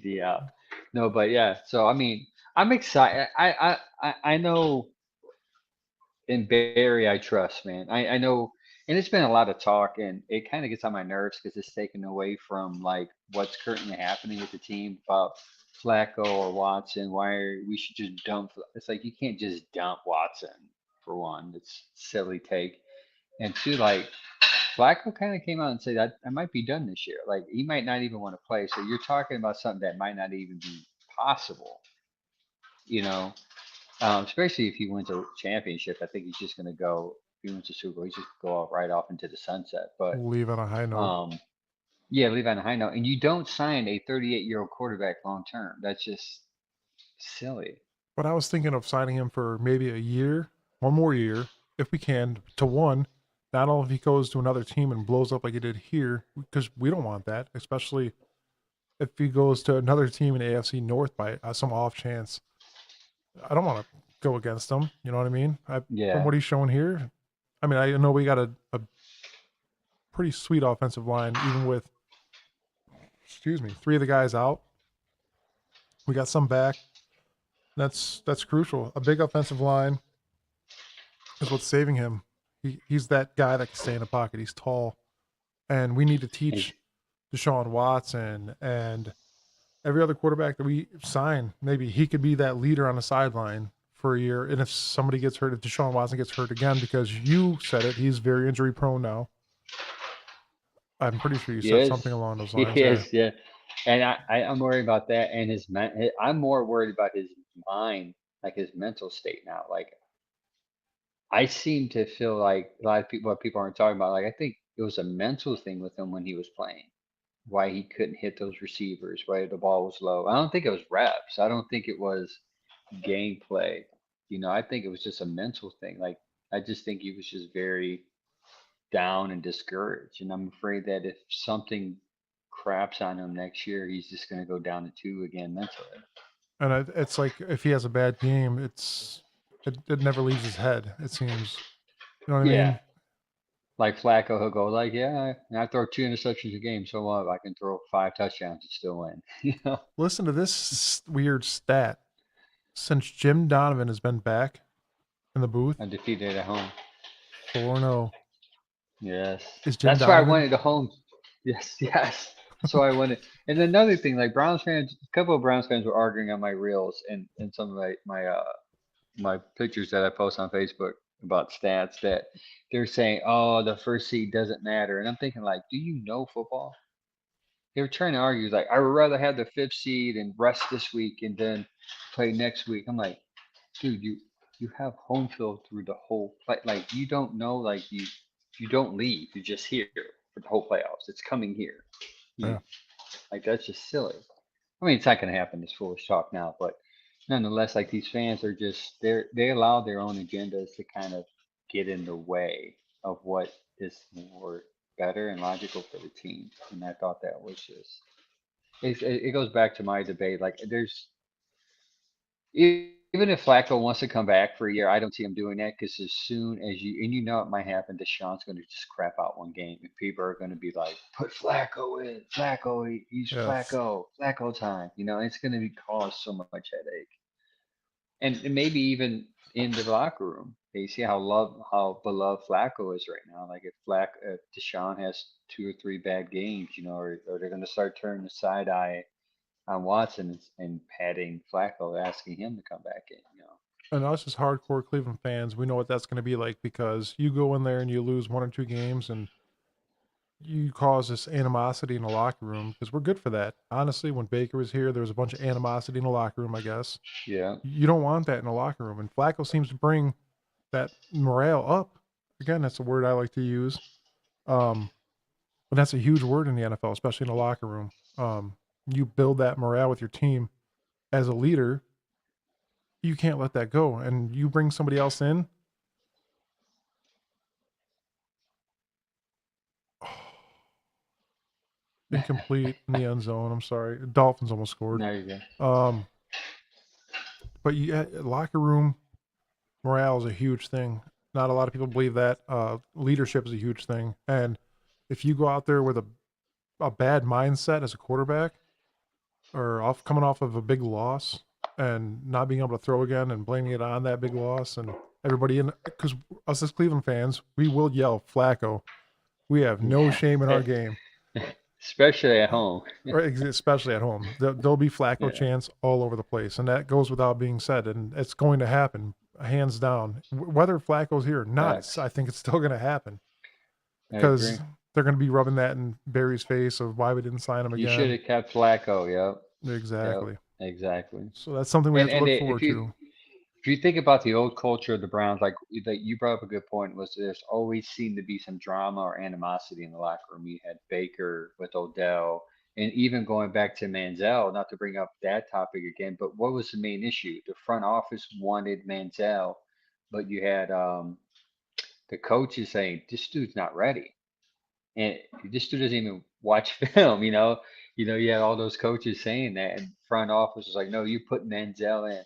D Hop. No, but yeah. So I mean, I'm excited. I know in Barry I trust, man. I know, and it's been a lot of talk, and it kind of gets on my nerves because it's taken away from like what's currently happening with the team about Flacco or Watson. We should just dump? It's like you can't just dump Watson for one. It's silly take, and two, like Flacco kind of came out and said that I might be done this year. Like he might not even want to play. So you're talking about something that might not even be possible. You know, especially if he wins a championship, I think he's just going to go. If he wins a Super Bowl, he's just go right off into the sunset. But Leave on a high note. yeah, leave on a high note. And you don't sign a 38-year-old quarterback long term. That's just silly. But I was thinking of signing him for maybe a year, 1 more year, if we can, to one. Not only if he goes to another team and blows up like he did here, because we don't want that, especially if he goes to another team in AFC North by some off chance. I don't want to go against him. You know what I mean? From Yeah. what he's showing here, I mean, I know we got a pretty sweet offensive line, even with, 3 of the guys out. We got some back. That's crucial. A big offensive line is what's saving him. He's that guy that can stay in the pocket. He's tall, and we need to teach Deshaun Watson and every other quarterback that we sign. Maybe he could be that leader on the sideline for a year. And if somebody gets hurt, if Deshaun Watson gets hurt again, because you said it, he's very injury prone now. I'm pretty sure you said something along those lines. He is, yeah. And I'm worried about that. And I'm more worried about his mind, like his mental state now. Like I seem to feel like a lot of people, what people aren't talking about, like I think it was a mental thing with him when he was playing, why he couldn't hit those receivers, why the ball was low. I don't think it was reps. I don't think it was gameplay. I think it was just a mental thing. Like I just think he was just very down and discouraged. And I'm afraid that if something craps on him next year, he's just going to go down to 2 again mentally. And it's like if he has a bad game, it never leaves his head. It seems, you know what I mean? Like Flacco, he'll go like, yeah, I throw 2 interceptions a game, so what? I can throw 5 touchdowns and still win. You know, Listen to this weird stat. Since Jim Donovan has been back in the booth, undefeated at home. 4-0. Yes, Is Jim that's why I Donovan? wanted the home. Yes, yes. That's why I wanted. And another thing, like Browns fans, a couple of Browns fans were arguing on my reels and some of my pictures that I post on Facebook about stats that they're saying, oh, the first seed doesn't matter. And I'm thinking, like, do you know football? They were trying to argue, like, I would rather have the fifth seed and rest this week and then play next week. I'm like, dude, you have home field through the whole play. Like, you don't know, like you don't leave. You're just here for the whole playoffs. It's coming here. You Yeah. like that's just silly. I mean, it's not going to happen. It's foolish talk now, but nonetheless, like these fans are just they allow their own agendas to kind of get in the way of what is more better and logical for the team. And I thought that was just it goes back to my debate. Like there's even if Flacco wants to come back for a year, I don't see him doing that because as soon as you know it might happen, Deshaun's going to just crap out one game, and people are going to be like, "Put Flacco in, Flacco, he's Yeah. Flacco time." You know, it's going to be cause so much headache, and maybe even in the locker room, they see how beloved Flacco is right now. Like if Deshaun has 2 or 3 bad games, you know, or they're going to start turning the side eye on Watson and patting Flacco, asking him to come back in. You know. And us as hardcore Cleveland fans, we know what that's going to be like because you go in there and you lose 1 or 2 games and you cause this animosity in the locker room because we're good for that. Honestly, when Baker was here, there was a bunch of animosity in the locker room, I guess. Yeah. You don't want that in the locker room. And Flacco seems to bring that morale up. Again, that's a word I like to use. But that's a huge word in the NFL, especially in the locker room. You build that morale with your team as a leader. You can't let that go. And you bring somebody else in. Incomplete in the end zone. I'm sorry. Dolphins almost scored. There you go. Um, but locker room morale is a huge thing. Not a lot of people believe that. Leadership is a huge thing. And if you go out there with a bad mindset as a quarterback or coming off of a big loss and not being able to throw again and blaming it on that big loss and everybody in, because us as Cleveland fans, we will yell Flacco. We have no Yeah. shame in our game. Especially at home. Or especially at home. There'll be Flacco Yeah. chants all over the place, and that goes without being said, and it's going to happen, hands down. Whether Flacco's here or not, Facts. I think it's still going to happen I agree. because they're going to be rubbing that in Barry's face of why we didn't sign him You should again. have kept Flacco. Yep. Yep. Exactly. Exactly. So that's something we have to And look if forward you to. if you think about the old culture of the Browns, like that you brought up a good point, was there's always seemed to be some drama or animosity in the locker room. You had Baker with Odell, and even going back to Manziel, not to bring up that topic again, but what was the main issue? The front office wanted Manziel, but you had the coaches saying this dude's not ready, and this dude doesn't even watch film. You had all those coaches saying that, and front office was like, no, you put Manziel in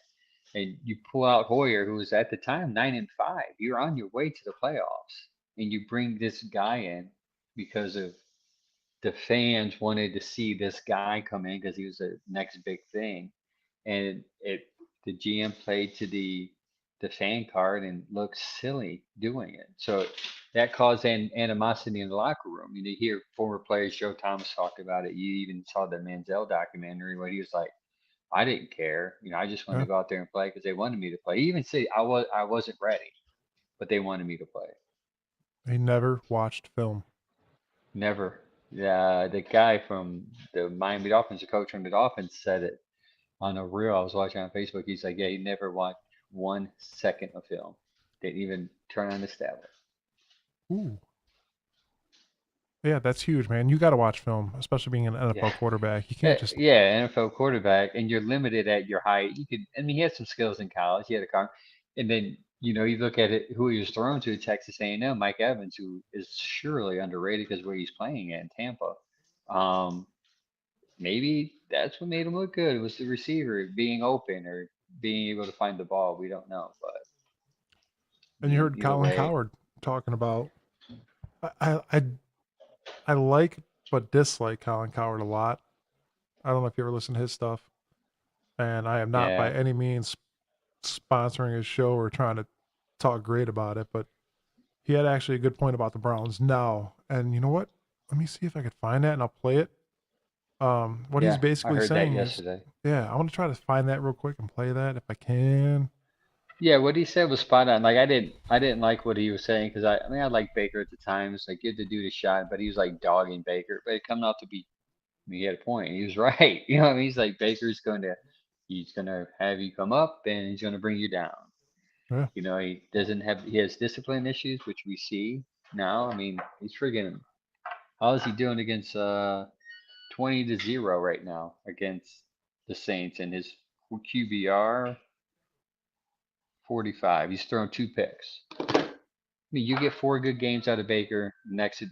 and you pull out Hoyer, who was at the time 9-5. You're on your way to the playoffs, and you bring this guy in because of the fans wanted to see this guy come in because he was the next big thing, and the GM played to the fan card and looked silly doing it. So that caused animosity in the locker room. You hear former players, Joe Thomas talked about it. You even saw the Manziel documentary where he was like, I didn't care. I just wanted Yeah. to go out there and play because they wanted me to play. He even said I wasn't ready, but they wanted me to play. They never watched film. Never. Yeah, the guy from the Miami Dolphins, the coach from the Dolphins, said it on a reel I was watching on Facebook. He's like, yeah, he never watched 1 second of film. Didn't even turn on the stat list. Ooh. Yeah, that's huge, man. You got to watch film, especially being an Yeah. NFL quarterback. You can't just. Yeah, NFL quarterback, and you're limited at your height. I mean, he had some skills in college. He had a car, and then you look at it, who he was thrown to, Texas A&M, Mike Evans, who is surely underrated because where he's playing at in Tampa. Um, Maybe that's what made him look good. Was the receiver being open or being able to find the ball. We don't know, but And you heard either Colin way, Coward talking about I like but dislike Colin Coward a lot. I don't know if you ever listen to his stuff, and I am not by Yeah. any means sponsoring his show or trying to talk great about it, but he had actually a good point about the Browns now. And you know what? Let me see if I could find that and I'll play it. What he's Yeah. I basically heard that saying is, yesterday. yeah, I want to try to find that real quick and play that if I can. Yeah, what he said was spot on. Like I didn't like what he was saying because I mean, I liked Baker at the time. It's like give the dude a shot, but he was like dogging Baker. But it come out to be, I mean, he had a point. He was right. You know what I mean? He's like he's gonna have you come up and he's gonna bring you down. Yeah, You know, he has discipline issues, which we see now. I mean, he's friggin' how is he doing against 20-0 right now against the Saints and his QBR 45. He's thrown 2 picks. I mean, you get 4 good games out of Baker. Next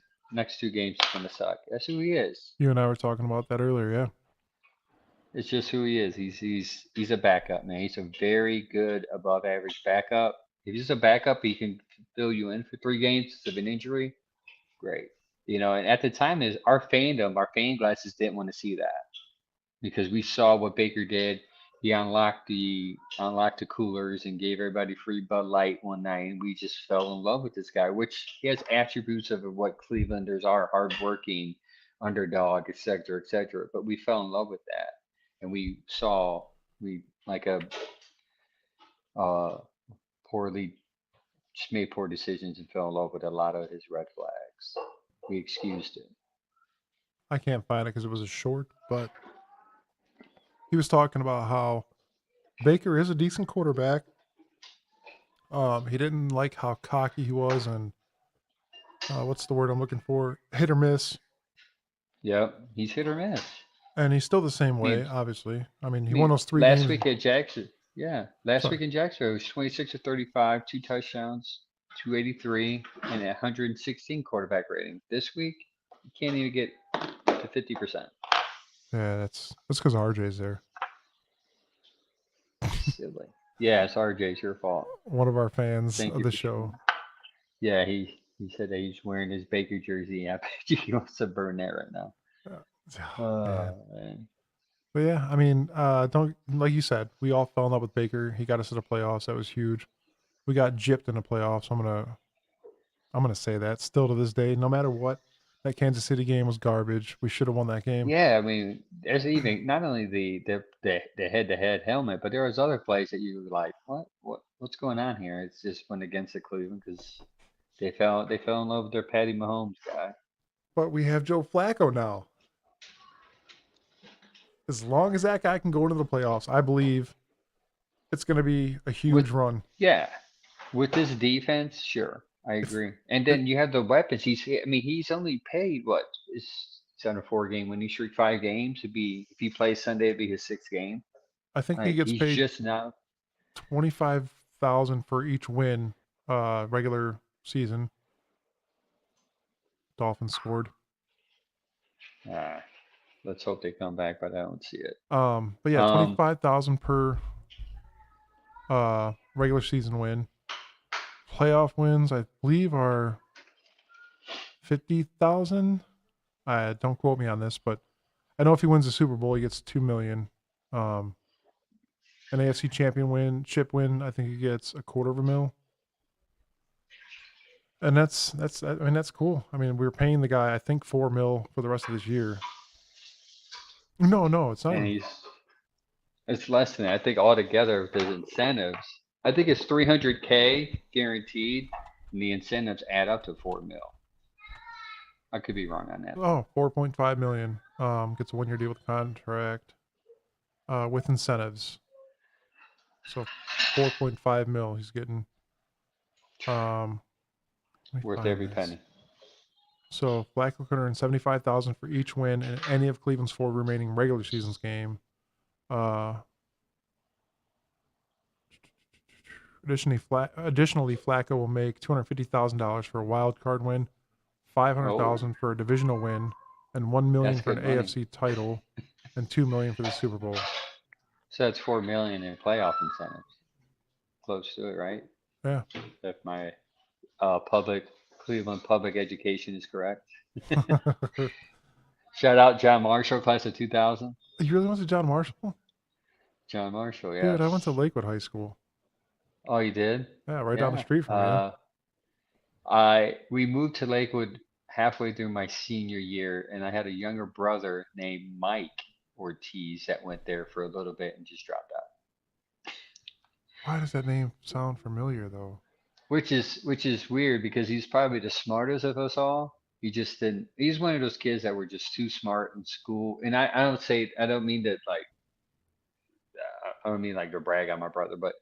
2 games is gonna suck. That's who he is. you and I were talking about that earlier. Yeah, It's just who he is. He's a backup, man. He's a very good above average backup. If he's a backup, he can fill you in for 3 games of an injury. Great. You know, and at the time is our fandom, our fan glasses didn't want to see that because we saw what Baker did. He unlocked the coolers and gave everybody free Bud Light one night, and we just fell in love with this guy, which he has attributes of what Clevelanders are: hardworking, underdog, etc., etc. But we fell in love with that, and we like a uh, poorly just made poor decisions and fell in love with a lot of his red flags. We excused it. I can't find it because it was a short, but he was talking about how Baker is a decent quarterback. He didn't like how cocky he was and what's the word I'm looking for? Hit or miss. Yep, he's hit or miss. And he's still the same I mean, way, obviously. I mean, I he won mean, those three last games. week at Jackson, yeah, last Sorry. week in Jacksonville, it was 26 to 35, 2 touchdowns, 283, and 116 quarterback rating. This week, you can't even get to 50%. Yeah, that's because RJ's there. Silly. Yeah, it's RJ. It's your fault. One of our fans Thank of you the for showing. show. Yeah, he said that he's wearing his Baker jersey. I bet you he wants to burn that right now. Man. Man. But yeah, I mean, don't like you said, we all fell in love with Baker. He got us to the playoffs. That was huge. We got gypped in the playoffs. I'm gonna say that still to this day, no matter what, that Kansas City game was garbage. We should have won that game. Yeah, I mean, there's even not only the head-to-head helmet, but there was other plays that you were like, what's going on here? It's just went against the Cleveland because they fell in love with their Patty Mahomes guy. But we have Joe Flacco now. As long as that guy can go into the playoffs, I believe it's going to be a huge With run. Yeah, with this defense, sure, I agree. And then you have the weapons. I mean, he's only paid what is it's under 4 game winning streak, 5 games. To be if he plays Sunday, it'd be his 6th game. I think he Like gets he's paid just now. 25,000 for each win, regular season. Dolphins scored. Uh, let's hope they come back, but I don't see it. But yeah, Um, 25,000 per regular season win. Playoff wins, I believe, are 50,000. Don't quote me on this, but I know if he wins the Super Bowl, he gets 2 million. Um, an AFC championship win, I think he gets $250,000. And I mean that's cool. I mean, we were paying the guy I think $4 million for the rest of this year. No, it's not and even. it's less than that. I think altogether with his incentives, I think it's 300K guaranteed, and the incentives add up to 4 mil. I could be wrong on that. Oh, 4.5 million. Gets a 1 year deal with contract, with incentives. So 4.5 mil he's getting. Let me Worth find every this. penny. So Flacco could earn 75,000 for each win in any of Cleveland's 4 remaining regular seasons game. Additionally, Flacco will make $250,000 for a wild card win, Oh, $500,000 for a divisional win, and $1 million that's for an good money. AFC title, and $2 million for the Super Bowl. So that's 4 million in playoff incentives. Close to it, right? Yeah, If my public Cleveland public education is correct. Shout out John Marshall, class of 2000. You really went to John Marshall? John Marshall, Dude, yes. I went to Lakewood High School. Oh, you did? Yeah, right down the Yeah. street from you. We moved to Lakewood halfway through my senior year, and I had a younger brother named Mike Ortiz that went there for a little bit and just dropped out. Why does that name sound familiar, though? Which is weird because he's probably the smartest of us all. He just didn't. He's one of those kids that were just too smart in school. And I don't mean that like I don't mean like to brag on my brother, but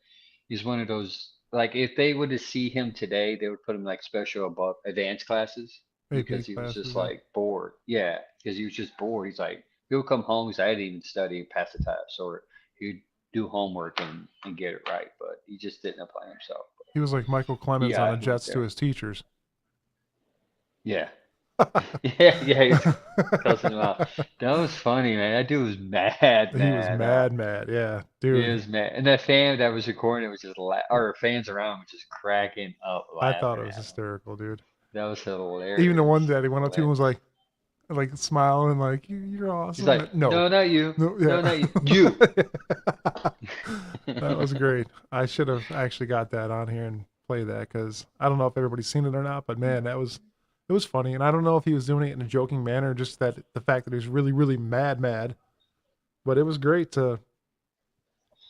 he's one of those like if they would have see him today, they would put him like special above advanced classes AP because he was classes. just Yeah. like bored. Yeah, because he was just bored. He's like he'll come home. He's like, I didn't even study and pass the test, or he'd do homework and get it right, but he just didn't apply himself. He was like Michael Clemens Yeah, on he the went Jets to there. his teachers. Yeah. Yeah, he's cussing him out. That was funny, man. That dude was mad, He was mad. mad. Yeah, He dude. was mad. And that fan that was recording it was just or fans around were just cracking up I laughing thought it was at him. hysterical, dude. That was hilarious. Even the one that he went up to and was like smiling, like you're awesome. He's like, no, no, not you. no, No, yeah. not you. You. That was great. I should have actually got that on here and played that because I don't know if everybody's seen it or not, but man, it was funny. And I don't know if he was doing it in a joking manner, just that the fact that he was really, really mad. But it was great to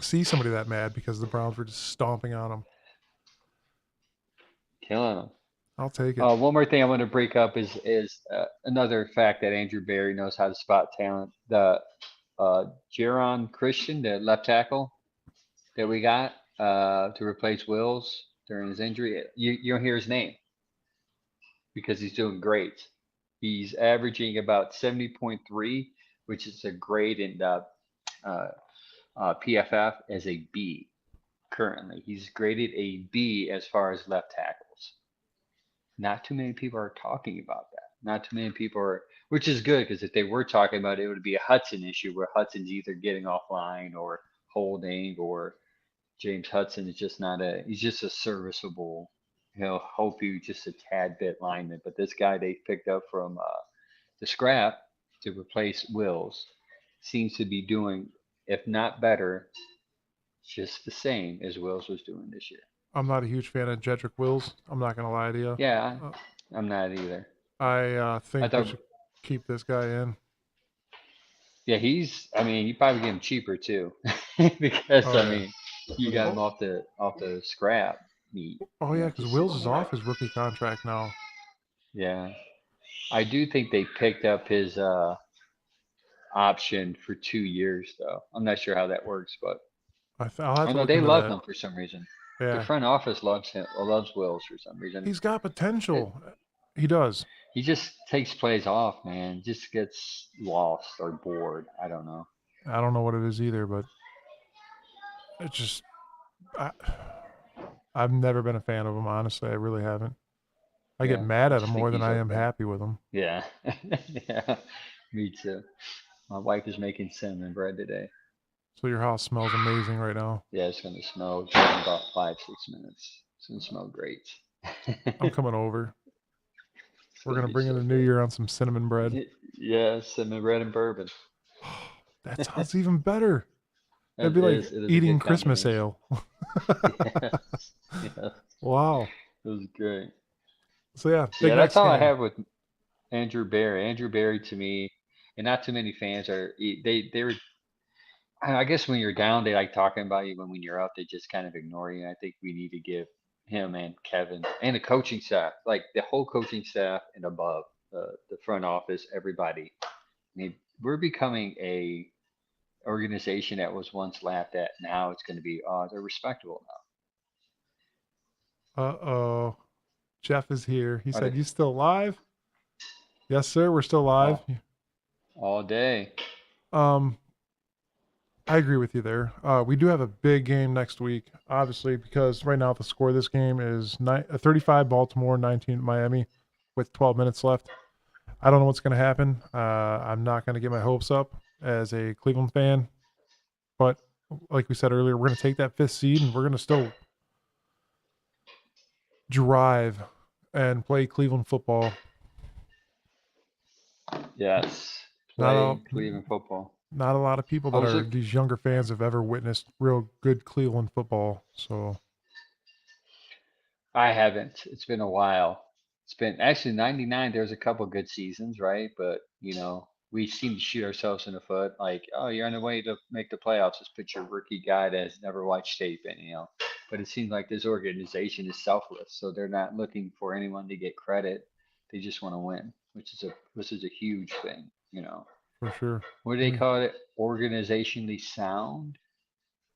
see somebody that mad because the Browns were just stomping on him. Killing him. I'll take it. One more thing I want to break up is another fact that Andrew Barry knows how to spot talent. The Jaron Christian, the left tackle that we got to replace Wills during his injury. You don't hear his name because he's doing great. He's averaging about 70.3, which is a grade in PFF as a B currently. He's graded a B as far as left tackles. Not too many people are talking about that. Not too many people are, which is good because if they were talking about it, it would be a Hudson issue where Hudson's either getting offline or holding, or James Hudson is just he's just a serviceable, he'll help you just a tad bit lineman. But this guy they picked up from the scrap to replace Wills seems to be doing, if not better, just the same as Wills was doing this year. I'm not a huge fan of Jedrick Wills. I'm not going to lie to you. Yeah, Uh, I'm not either. I think thought- we should keep this guy in. Yeah, he probably get him cheaper too, because Oh, yeah. you got him off the scrap meet. Oh, yeah, because Wills is off his rookie contract now. Yeah, I do think they picked up his option for 2 years though. I'm not sure how that works, but I'll have I to know look they into love that. him for some reason. The Yeah, front office loves him or loves Wills for some reason. he's got potential. He does. He just takes plays off, man. Just gets lost or bored. I don't know. I don't know what it is either, but it's just I've never been a fan of him. Honestly, I really haven't. I get Yeah, mad I at just him think more than he's I am okay. happy with him. Yeah, yeah, me too. My wife is making cinnamon bread today. So your house smells amazing right now. Yeah, it's gonna smell good in about 5-6 minutes. It's gonna smell great. I'm coming over. It's We're gonna be bring in so the new good. year on some cinnamon bread. Yeah, cinnamon bread and bourbon. That sounds even better. That'd It be like is a good eating Christmas combination. ale. Yes, yes, Wow. it was great. So yeah, So, yeah, big that's next all I game. have with Andrew Barry. Andrew Barry to me, and not too many fans are they were. I guess when you're down, they like talking about you, but when you're up, they just kind of ignore you. I think we need to give him and Kevin and the coaching staff, like the whole coaching staff and above, the front office, everybody. I mean, we're becoming a organization that was once laughed at. Now it's going to be, oh, they're respectable now. Uh-oh. Jeff is here. He Are said, they- "You still live?" Yes, sir. We're still live. All day. I agree with you there. We do have a big game next week, obviously, because right now the score of this game is 35 Baltimore, 19 Miami, with 12 minutes left. I don't know what's going to happen. I'm not going to get my hopes up as a Cleveland fan, but like we said earlier, we're going to take that 5th seed and we're going to still drive and play Cleveland football. Yes. Not Play all, Cleveland football. not a lot of people I that was are look, these younger fans have ever witnessed real good Cleveland football. So I haven't. It's been a while. It's been actually 99. There's a couple good seasons, right? But, we seem to shoot ourselves in the foot. Like, oh, you're on the way to make the playoffs. Just put your rookie guy that has never watched tape in. But it seems like this organization is selfless. So they're not looking for anyone to get credit. They just want to win, which is a huge thing. for sure. What do they call it? Organizationally sound?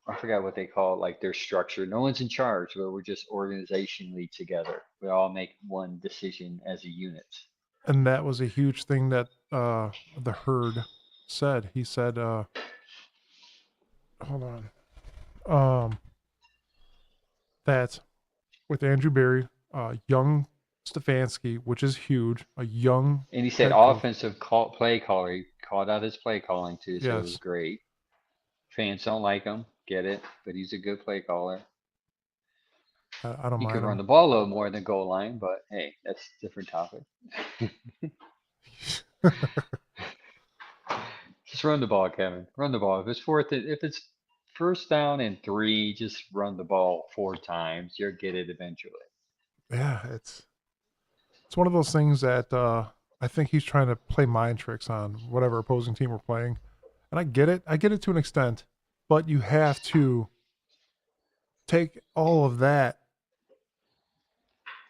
I forgot what they call it, like their structure. No one's in charge, but we're just organizationally together. We all make one decision as a unit. And that was a huge thing that the herd said. He said, hold on. That with Andrew Berry, young Stefanski, which is huge, a young And he said head coach. offensive play caller. He called out his play calling too, so it was Yes, great. Fans don't like him, get it, but he's a good play caller. I don't He could mind run him. the ball a little more than goal line, but hey, that's a different topic. Just run the ball, Kevin. Run the ball. If it's first down and 3, just run the ball 4 times. You'll get it eventually. Yeah, it's one of those things that I think he's trying to play mind tricks on whatever opposing team we're playing. And I get it. I get it to an extent, but you have to take all of that,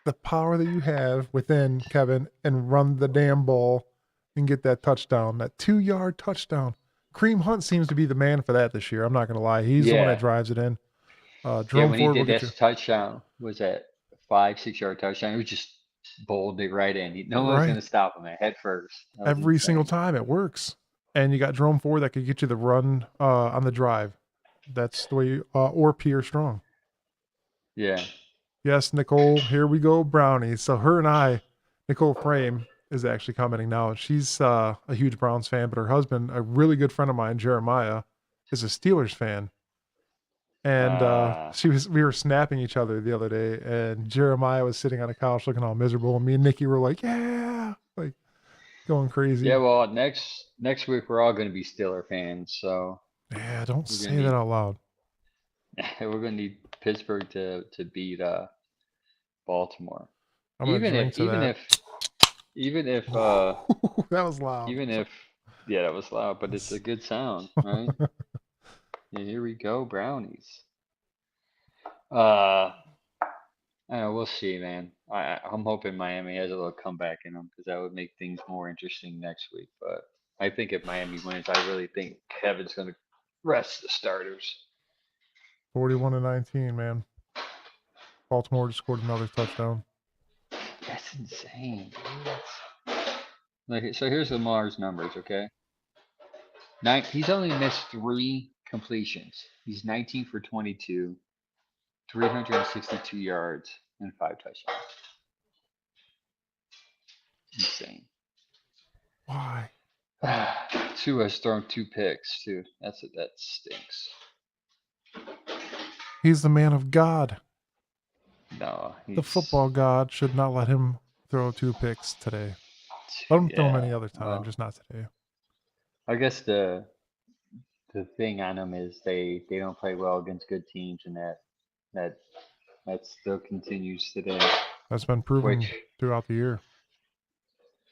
the power that you have within Kevin, and run the damn ball and get that touchdown, that 2-yard touchdown. Kareem Hunt seems to be the man for that this year. I'm not going to lie. He's the one that Yeah. drives it in. Yeah, Jerome when he Ford will did get that you. touchdown, was that 5, 6 yard touchdown? He was just bowled it right in. No one was Right. going to stop him at head first. That was Every single insane. time it works. And you got Jerome Ford that could get you the run on the drive. That's the way you, or Pierre Strong. Yeah. Yes, Nicole, here we go, brownies. So her and I, Nicole Frame is actually commenting now. She's a huge Browns fan, but her husband, a really good friend of mine, Jeremiah, is a Steelers fan. And Uh, we were snapping each other the other day, and Jeremiah was sitting on a couch looking all miserable, and me and Nikki were like, yeah, like going crazy. yeah, well, next week we're all going to be Steeler fans, so Yeah, don't we're say going to that need out loud. we're going to need Pittsburgh to beat Baltimore. I'm gonna Even drink if to even that. if even if That was loud. even if yeah, that was loud, but it's a good sound, right? Yeah, here we go, brownies. Uh, I don't know, we'll see, man. I'm hoping Miami has a little comeback in them because that would make things more interesting next week. But I think if Miami wins, I really think Kevin's going to rest the starters. 41-19, man. Baltimore just scored another touchdown. That's insane, dude. So here's Lamar's numbers, okay? He's only missed 3 completions. He's 19 for 22, 362 yards, and 5 touchdowns. Insane. Why? Tua has thrown 2 picks too. That stinks. He's the man of God. No, The football god should not let him throw 2 picks today. Let him throw them any other time, well, just not today. I guess the thing on them is they don't play well against good teams, and that still continues today. That's been proven Which, throughout the year.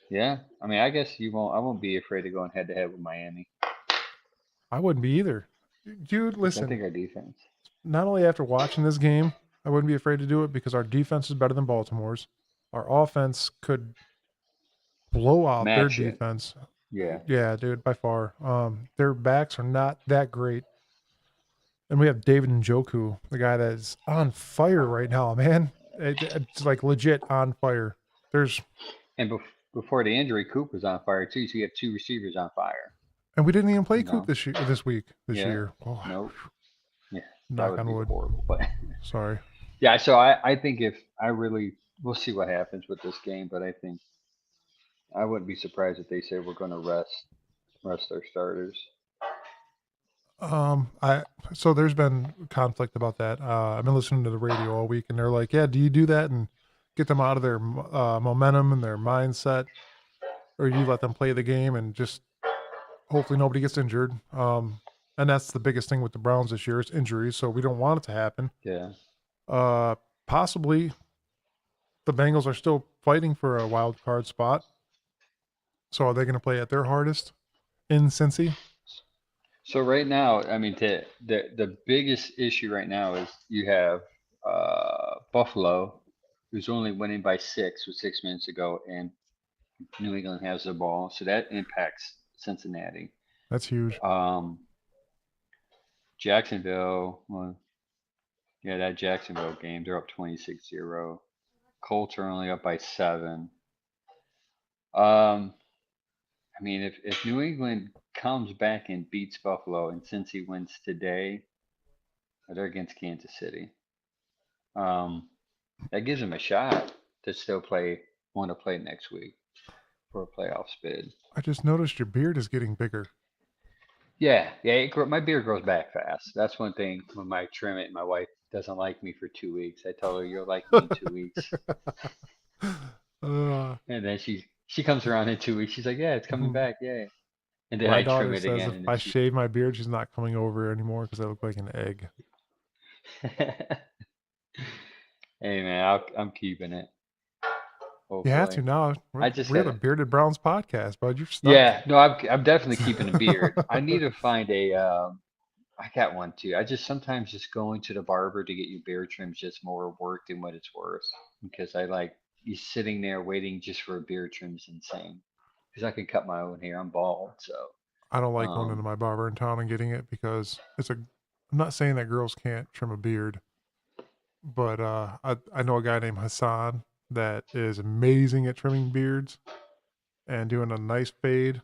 yeah, I mean, I guess I won't be afraid of going head to head with Miami. I wouldn't be either. Dude, 'Cause I listen, think our defense. not only after watching this game, I wouldn't be afraid to do it because our defense is better than Baltimore's. Our offense could blow out their Match it. defense. Yeah. Yeah, dude, by far. Their backs are not that great. And we have David Njoku, the guy that is on fire right now, man. It's like legit on fire. And before the injury, Coop was on fire too. So you have 2 receivers on fire. And we didn't even play No. Coop this week. Yeah. year. Oh, Nope. Yeah. That knock would on be wood. horrible. But Sorry. yeah, so I think we'll see what happens with this game, but I think I wouldn't be surprised if they say we're going to rest our starters. So there's been conflict about that. I've been listening to the radio all week, and they're like, "Yeah, do you do that?" And get them out of their momentum and their mindset, or you let them play the game and just hopefully nobody gets injured. And that's the biggest thing with the Browns this year is injuries. So we don't want it to happen. Yeah. Possibly the Bengals are still fighting for a wild card spot. So are they going to play at their hardest in Cincy? So right now, I mean, the biggest issue right now is you have Buffalo, who's only winning by 6 with 6 minutes to go, and New England has the ball, so that impacts Cincinnati. That's huge. Jacksonville, well, yeah, that Jacksonville game, they're up 26-0. Colts are only up by 7. I mean, if New England comes back and beats Buffalo, and since he wins today, they're against Kansas City. That gives them a shot to still want to play next week for a playoff bid. I just noticed your beard is getting bigger. Yeah, my beard grows back fast. That's one thing when I trim it. My wife doesn't like me for 2 weeks. I tell her you'll like me in 2 weeks, and then she comes around in 2 weeks. She's like, "Yeah, it's coming back, yay!" And then My I trim daughter it says again, if and I then shave my beard, she's not coming over anymore because I look like an egg. Hey man, I'm keeping it. You have to Hopefully. now. I just We're the had Bearded Browns podcast, bud. You're stuck. Yeah, no, I'm definitely keeping a beard. I need to find I got one too. I just sometimes just going to the barber to get your beard trimmed is just more work than what it's worth because I like you sitting there waiting just for a beard trim is insane. Because I can cut my own hair. I'm bald, so I don't like going into um my barber in town and getting it because I'm not saying that girls can't trim a beard, but I know a guy named Hassan that is amazing at trimming beards and doing a nice fade,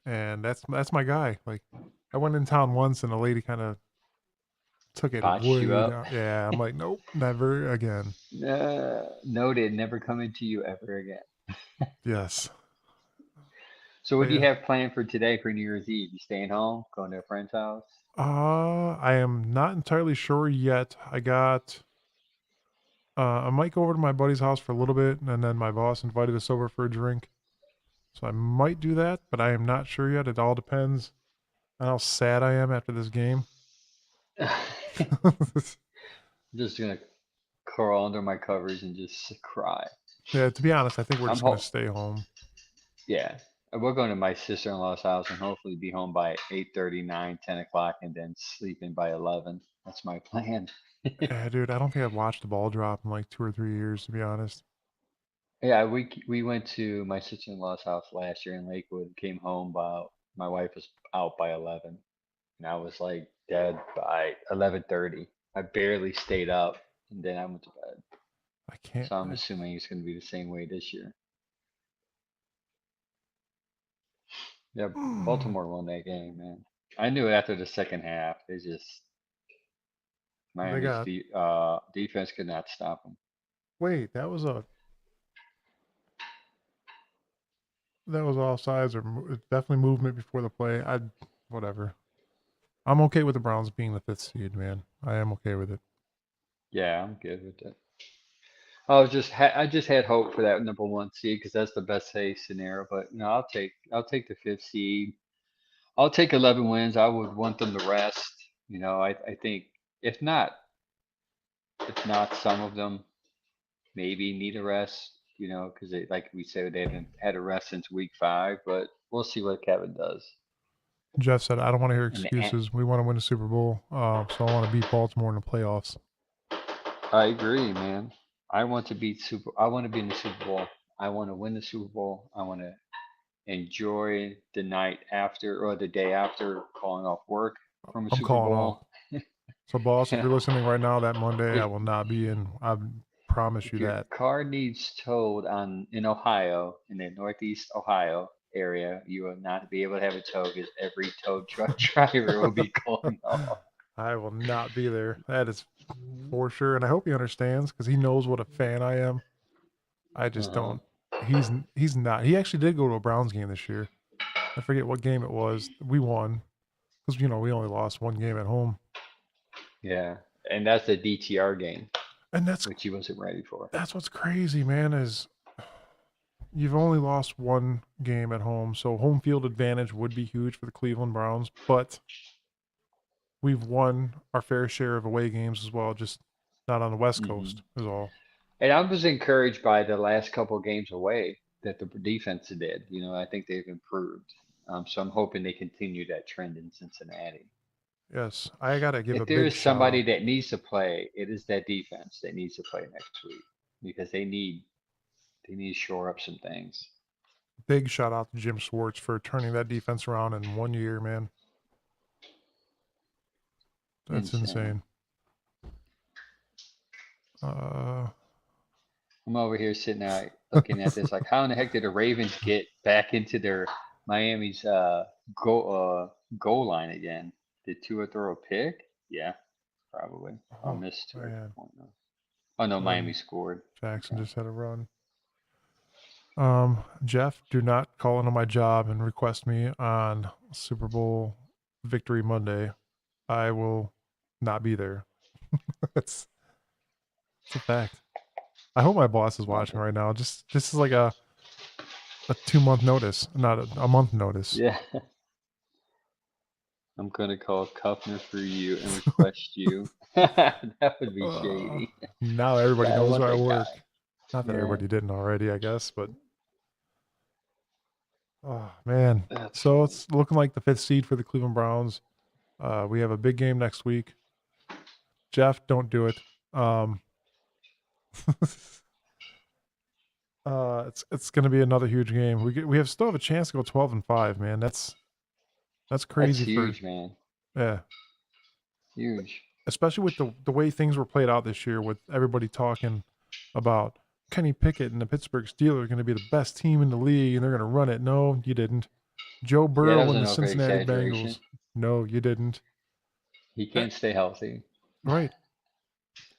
and that's my guy. Like I went in town once and a lady kind of took it botched you way up. down. Yeah, I'm like, nope, never again. Noted, never coming to you ever again. Yes, So what but do you yeah. have planned for today for New Year's Eve? You staying home, going to a friend's house? I am not entirely sure yet. I might go over to my buddy's house for a little bit, and then my boss invited us over for a drink. So I might do that, but I am not sure yet. It all depends on how sad I am after this game. Just gonna crawl under my covers and just cry. Yeah, to be honest, I think we're I'm just gonna home. stay home. Yeah, we're going to my sister-in-law's house and hopefully be home by 8:30, 9, 10 o'clock, and then sleeping by 11. That's my plan. Yeah, dude, I don't think I've watched the ball drop in like 2 or 3 years, to be honest. Yeah, we went to my sister-in-law's house last year in Lakewood. Came home about my wife was out by 11, and I was like dead by 11:30. I barely stayed up, and then I went to bed. I can't. So I'm assuming it's going to be the same way this year. Yeah, Baltimore won that game, man. I knew after the second half, they just They Miami's got. defense could not stop them. Wait, that was offsides or definitely movement before the play. Whatever. I'm okay with the Browns being the 5th seed, man. I am okay with it. Yeah, I'm good with it. I just had hope for that number 1 seed because that's the best case scenario. But no, I'll take the 5th seed. I'll take 11 wins. I would want them to rest. I think if not some of them maybe need a rest. Because they like we said they haven't had a rest since week 5. But we'll see what Kevin does. Jeff said, I don't want to hear And excuses. We want to win the Super Bowl. So I want to beat Baltimore in the playoffs. I agree, man. I want to be in the Super Bowl. I want to win the Super Bowl. I want to enjoy the night after or the day after calling off work from a I'm Super calling off. Bowl. So, boss, if Yeah. you're listening right now, that Monday I If will not be in. I promise you if your that. car needs towed in Ohio, in the Northeast Ohio area, you will not be able to have it towed because every tow truck driver will be calling off. I will not be there. That is for sure. And I hope he understands because he knows what a fan I am. I just Uh-huh. don't. He's not. He actually did go to a Browns game this year. I forget what game it was. We won because we only lost one game at home. Yeah, and that's the DTR game. And which he wasn't ready for. that's what's crazy, man, is you've only lost one game at home, so home field advantage would be huge for the Cleveland Browns, but we've won our fair share of away games as well, just not on the West Hmm. Coast is all. And I was encouraged by the last couple of games away that the defense did. I think they've improved. So I'm hoping they continue that trend in Cincinnati. Yes, I gotta give a If there big is shout somebody out. that needs to play, it is that defense that needs to play next week because they need to shore up some things. Big shout out to Jim Schwartz for turning that defense around in 1 year, man. That's Insane. insane. Uh, I'm over here sitting out looking at this like, how in the heck did the Ravens get back into their Miami's goal line again? Did Tua throw a pick? Yeah, probably. I'll oh miss two extra man, point though. Oh no, Miami and scored. Jackson Okay. just had a run. Jeff, do not call into my job and request me on Super Bowl Victory Monday. I will not be there. it's it's a fact. I hope my boss is Love watching it. right now. Just as like a 2 month notice, not a month notice. Yeah. I'm gonna call Kuffner for you and request you. That would be Uh, shady. now everybody Yeah, I knows want where I that work. guy. Not that Yeah, everybody didn't already, I guess, but oh man. that's So funny. it's looking like the 5th seed for the Cleveland Browns. We have a big game next week. Jeff, don't do it. It's gonna be another huge game. We still have a chance to go 12-5, man. That's That's crazy for huge, man. yeah. Huge. Especially with the way things were played out this year, with everybody talking about Kenny Pickett and the Pittsburgh Steelers are going to be the best team in the league and they're going to run it. No, you didn't. Joe Yeah, that Burrow was and an the over Cincinnati exaggeration. Bengals. No, you didn't. He Eh, can't stay healthy. right.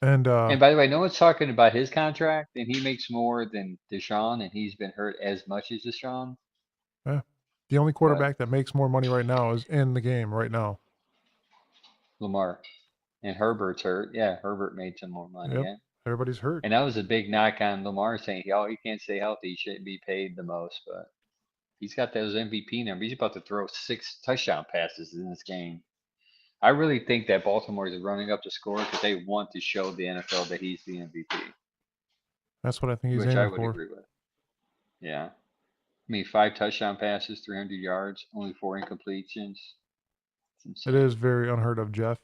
And And by the way, no one's talking about his contract, and he makes more than Deshaun, and he's been hurt as much as Deshaun. yeah, the only But quarterback that makes more money right now is in the game right now. Lamar and Herbert's hurt. Yeah, Herbert made some more money. Yep. Yeah. Everybody's hurt. And that was a big knock on Lamar saying, oh, he can't stay healthy. He shouldn't be paid the most. But he's got those MVP numbers. He's about to throw 6 touchdown passes in this game. I really think that Baltimore is running up the score because they want to show the NFL that he's the MVP, That's what I think he's which I aiming would for. agree with. Yeah. I mean, 5 touchdown passes, 300 yards, only 4 incompletions. It's It insane. is very unheard of, Jeff.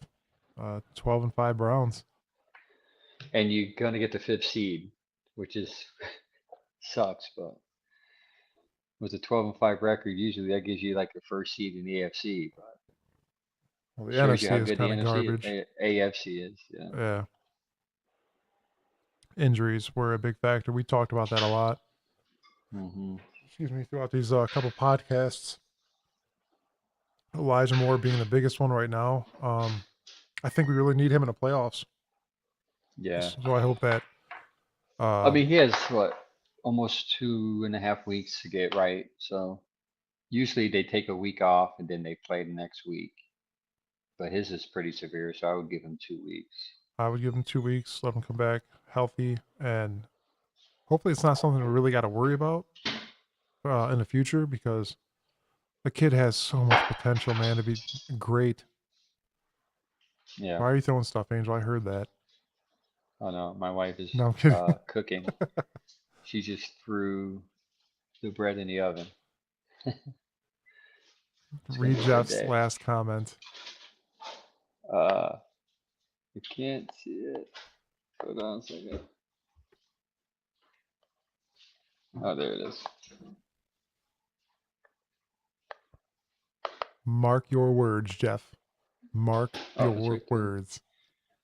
12-5 Browns. And you're going to get the 5th seed, which is sucks, but with a 12-5 record, usually that gives you like the first seed in the AFC, but Well, the shows you NFC how is good the kind of NFC, garbage. AFC is. Yeah. Yeah. Injuries were a big factor. We talked about that a lot. Hmm. Excuse me, throughout these couple podcasts. Elijah Moore being the biggest one right now. I think we really need him in the playoffs. Yeah. So I hope that. I mean, he has what, almost 2.5 weeks to get right. So usually they take a week off and then they play the next week. But his is pretty severe, so I would give him 2 weeks. I would give him 2 weeks, let him come back healthy, and hopefully it's not something we really got to worry about in the future, because the kid has so much potential, man, to be great. Yeah. Why are you throwing stuff, Angel? I heard that. Oh no, my wife is No, I'm kidding. cooking. She just threw the bread in the oven. It's gonna Read be a good Jeff's day. last comment. I can't see it. Hold on a second. Oh, there it is. Mark your words, Jeff. Mark Oh, it's your right there. words.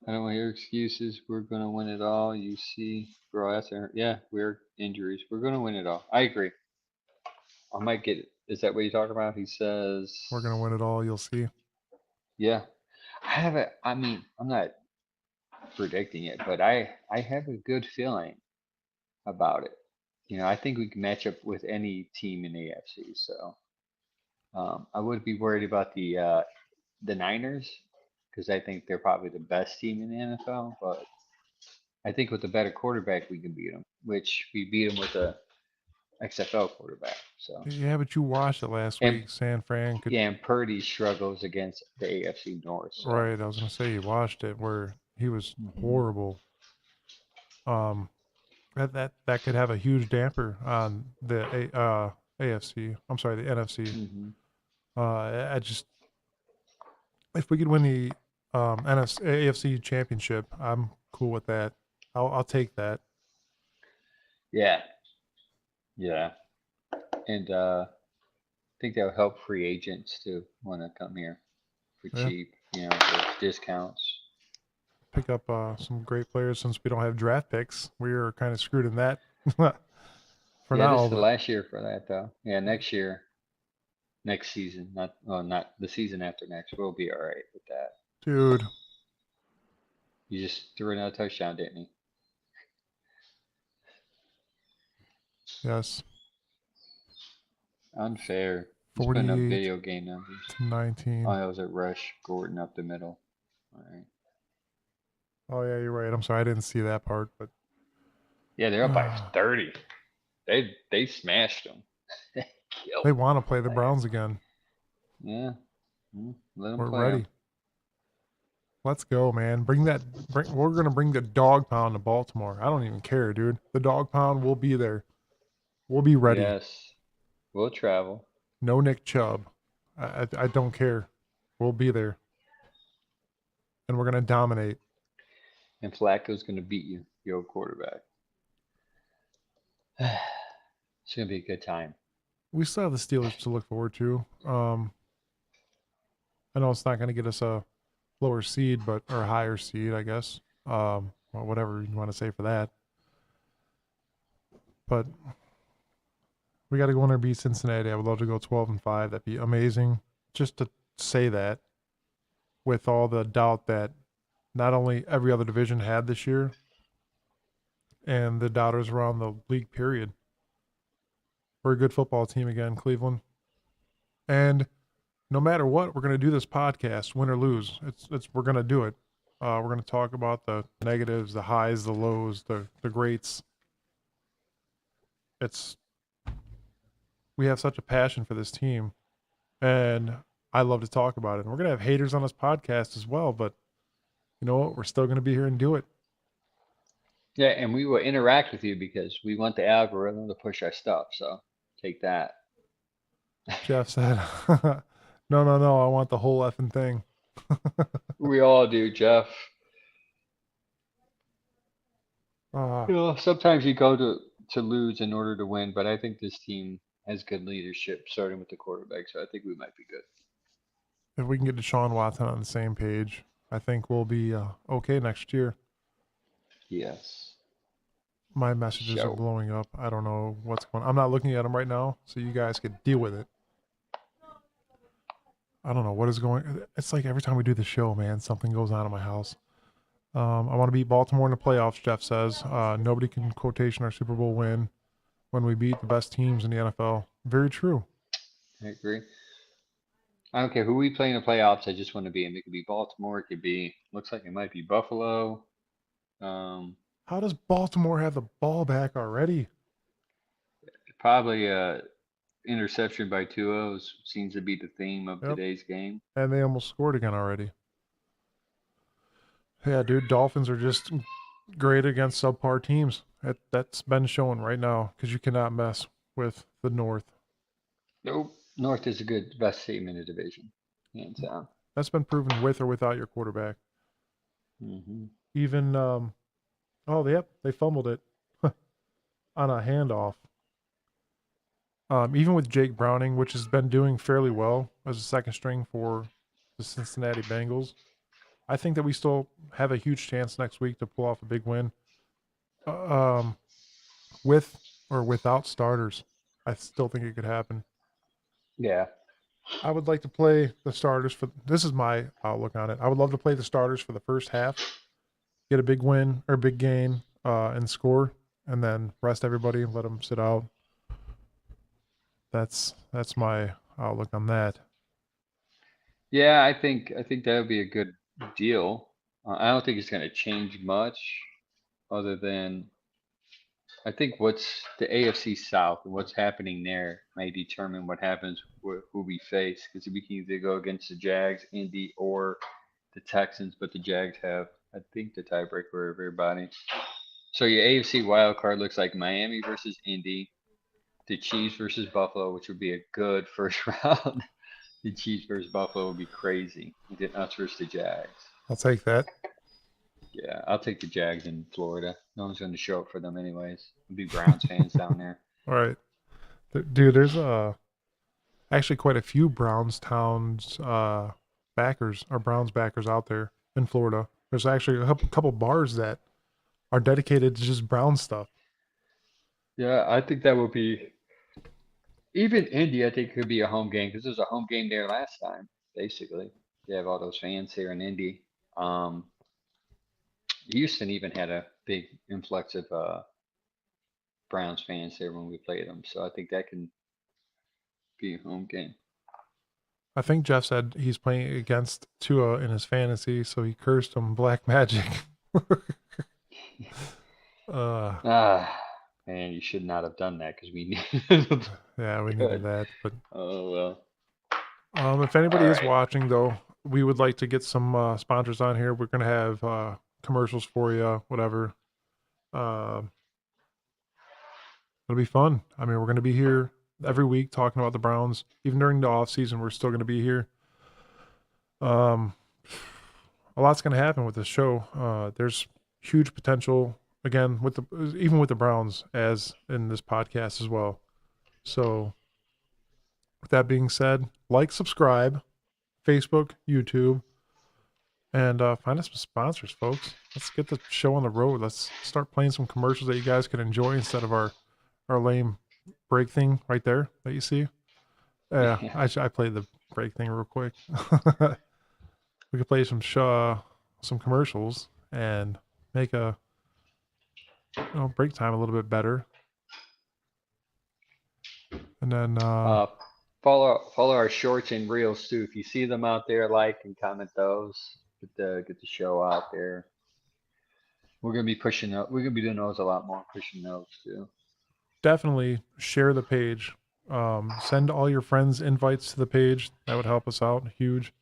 I don't want to hear excuses. We're gonna win it all. You see, bro, yeah, we're injuries. We're gonna win it all. I agree. I might get it. Is that what you're talking about? He says, We're gonna win it all. You'll see. yeah. I mean, I'm not predicting it, but I have a good feeling about it. I think we can match up with any team in the AFC. So I would be worried about the Niners because I think they're probably the best team in the NFL. But I think with a better quarterback, we can beat them, which we beat them with a XFL quarterback. So, Yeah, but you watched it last and week. San Fran could. yeah, and Purdy struggles against the AFC North. So, Right, I was gonna say you watched it where he was Mhm. horrible. Um, that could have a huge damper on the AFC. I'm sorry, the NFC. Mhm. I just if we could win the NFC, AFC championship, I'm cool with that. I'll take that. Yeah, yeah, and I think that would help free agents to want to come here for Yeah, cheap, with discounts. pick up some great players since we don't have draft picks. We are kind of screwed in that for Yeah, this now. is the But last year for that though. Yeah, next year, next season, not the season after next, we'll be all right with that. dude, You just threw another touchdown, didn't you? yes, Unfair. He's putting up 48 video game numbers. to Oh, 19. that was a rush. Gordon up the middle. All right. Oh yeah, you're right. I'm sorry, I didn't see that part, but Yeah, they're up by 30. They smashed them. They killed they them. want to play the Browns again. Yeah. Let them We're play 'em. ready. Let's go, man. We're gonna bring the dog pound to Baltimore. I don't even care, dude. The dog pound will be there. We'll be ready. Yes. We'll travel. No Nick Chubb. I don't care. We'll be there, and we're gonna dominate. And Flacco's going to beat you, your old quarterback. It's going to be a good time. We still have the Steelers to look forward to. I know it's not gonna get us a lower seed, but or a higher seed, I guess. Well, whatever you want to say for that. But we got to go in there and beat Cincinnati. I would love to go 12-5. That'd be amazing. Just to say that, with all the doubt that not only every other division had this year, and the doubters around the league. Period. We're a good football team again, Cleveland. And no matter what, we're going to do this podcast, win or lose. We're going to do it. We're going to talk about the negatives, the highs, the lows, the greats. We have such a passion for this team, and I love to talk about it. And we're going to have haters on this podcast as well, but you know what? We're still going to be here and do it. Yeah, and we will interact with you because we want the algorithm to push our stuff. So take that. Jeff said, no, I want the whole effing thing. We all do, Jeff. Ah, Sometimes you go to lose in order to win, but I think this team has good leadership, starting with the quarterback. So I think we might be good. if we can get Deshaun Watson on the same page, I think we'll be okay next year. Yes. My messages are So blowing up. I don't know what's going on. I'm not looking at them right now, so you guys could deal with it. I don't know what is going. It's like every time we do the show, man, something goes on in my house. I want to beat Baltimore in the playoffs, Jeff says. Nobody can quotation our Super Bowl win when we beat the best teams in the NFL. Very true. I agree. I don't care who we play in the playoffs. I just want to be in. It could be Baltimore. It could be. Looks like it might be Buffalo. How does Baltimore have the ball back already? Probably interception by 2-0 seems to be the theme of Yep. today's game. And they almost scored again already. Yeah, dude, Dolphins are just great against subpar teams. That's been shown right now because you cannot mess with the North. Nope. North is a good best team in the division, hands down. That's been proven with or without your quarterback. Hmm. Even they fumbled it on a handoff. Even with Jake Browning, which has been doing fairly well as a second string for the Cincinnati Bengals, I think that we still have a huge chance next week to pull off a big win. With or without starters, I still think it could happen. Yeah. I would like to play the starters for. This is my outlook on it. I would love to play the starters for the first half, get a big win or big gain, and score, and then rest everybody and let them sit out. That's my outlook on that. Yeah, I think that would be a good deal. I don't think it's going to change much. other than I think what's the AFC South and what's happening there may determine what happens who we face because we can either go against the Jags, Indy, or the Texans, but the Jags have, I think, the tiebreaker of everybody. So your AFC wild card looks like Miami versus Indy, the Chiefs versus Buffalo, which would be a good first round. The Chiefs versus Buffalo would be crazy. And then us versus the Jags. I'll take that. Yeah, I'll take the Jags in Florida. No one's going to show up for them anyways. It'll be Browns fans down there. All right. Dude, there's actually quite a few Browns towns backers or Browns backers out there in Florida. There's actually a couple bars that are dedicated to just Brown stuff. Yeah, I think that would be even Indy. I think could be a home game because there was a home game there last time. Basically, they have all those fans here in Indy. Houston even had a big influx of Browns fans there when we played them, so I think that can be a home game. I think Jeff said he's playing against Tua in his fantasy, so he cursed him black magic. Man, you should not have done that because we needed. Yeah, we needed that. But Oh well. if anybody is Alright. watching, though, we would like to get some sponsors on here. We're gonna have commercials for you, whatever. It'll be fun. I mean, we're gonna be here every week talking about the Browns. Even during the off season, we're still gonna be here. A lot's gonna happen with this show. There's huge potential again even with the Browns as in this podcast as well. So with that being said, like, subscribe, Facebook, YouTube, and find us some sponsors, folks. Let's get the show on the road. Let's start playing some commercials that you guys can enjoy instead of our lame break thing right there that you see. Yeah, I played the break thing real quick. We could play some commercials and make a break time a little bit better. And then Follow our shorts and reels too. If you see them out there, like and comment those. Get the show out there. We're gonna be pushing up. We're gonna be doing those a lot more. Pushing those too. definitely share the page. Send all your friends invites to the page. That would help us out huge.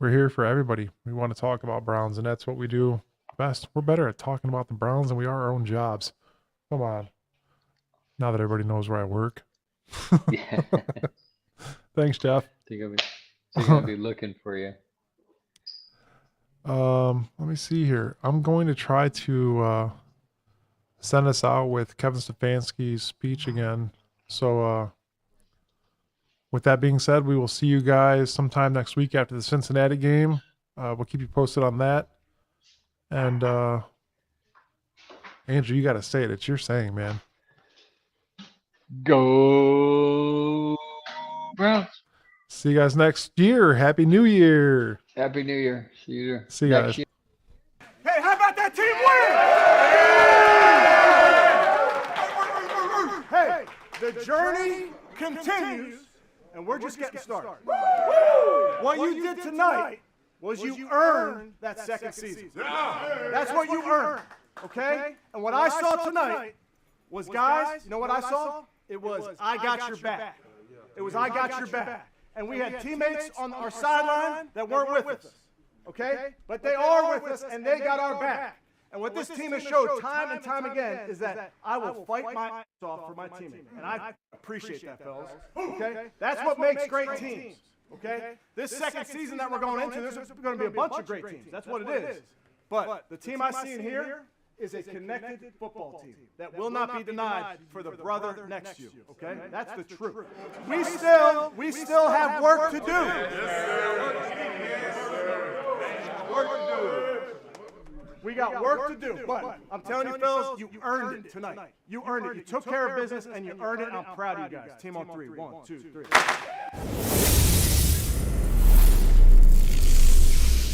We're here for everybody. We want to talk about Browns, and that's what we do best. We're better at talking about the Browns than we are our own jobs. Come on. Now that everybody knows where I work. Yeah. Thanks, Jeff. Think I'll be looking for you. Let me see here. I'm going to try to send us out with Kevin Stefanski's speech again. So with that being said, we will see you guys sometime next week after the Cincinnati game. We'll keep you posted on that. And Andrew, you got to say it. It's your saying, man. Go Browns. See you guys next year. Happy New Year. Happy New Year. See you. See you next guys. year. Hey, how about that team win? Hey, the journey continues, and we're just getting started. What you did tonight was you earned that second season. That's what you earned, okay? And what I saw tonight was, guys, you know what I saw? It was, I got your back. It was, I got your back. And we had teammates on our sideline that weren't with us, okay? But they are with us, and they got our back. And what this team has showed time and time again is that I will fight my ass off for my teammate. And I appreciate that, fellas, okay? That's what makes great teams, okay? This second season that we're going into, there's going to be a bunch of great teams. That's what it is. But the team I see in here is a connected football team that will not be denied for the brother next to you, okay? That's the truth. We still have work to do. We got work to do, but I'm telling you, fellas, you earned it tonight. You earned it. You took care of business, and you earned it, and I'm proud of you guys. Team on three. 1, 2, 3.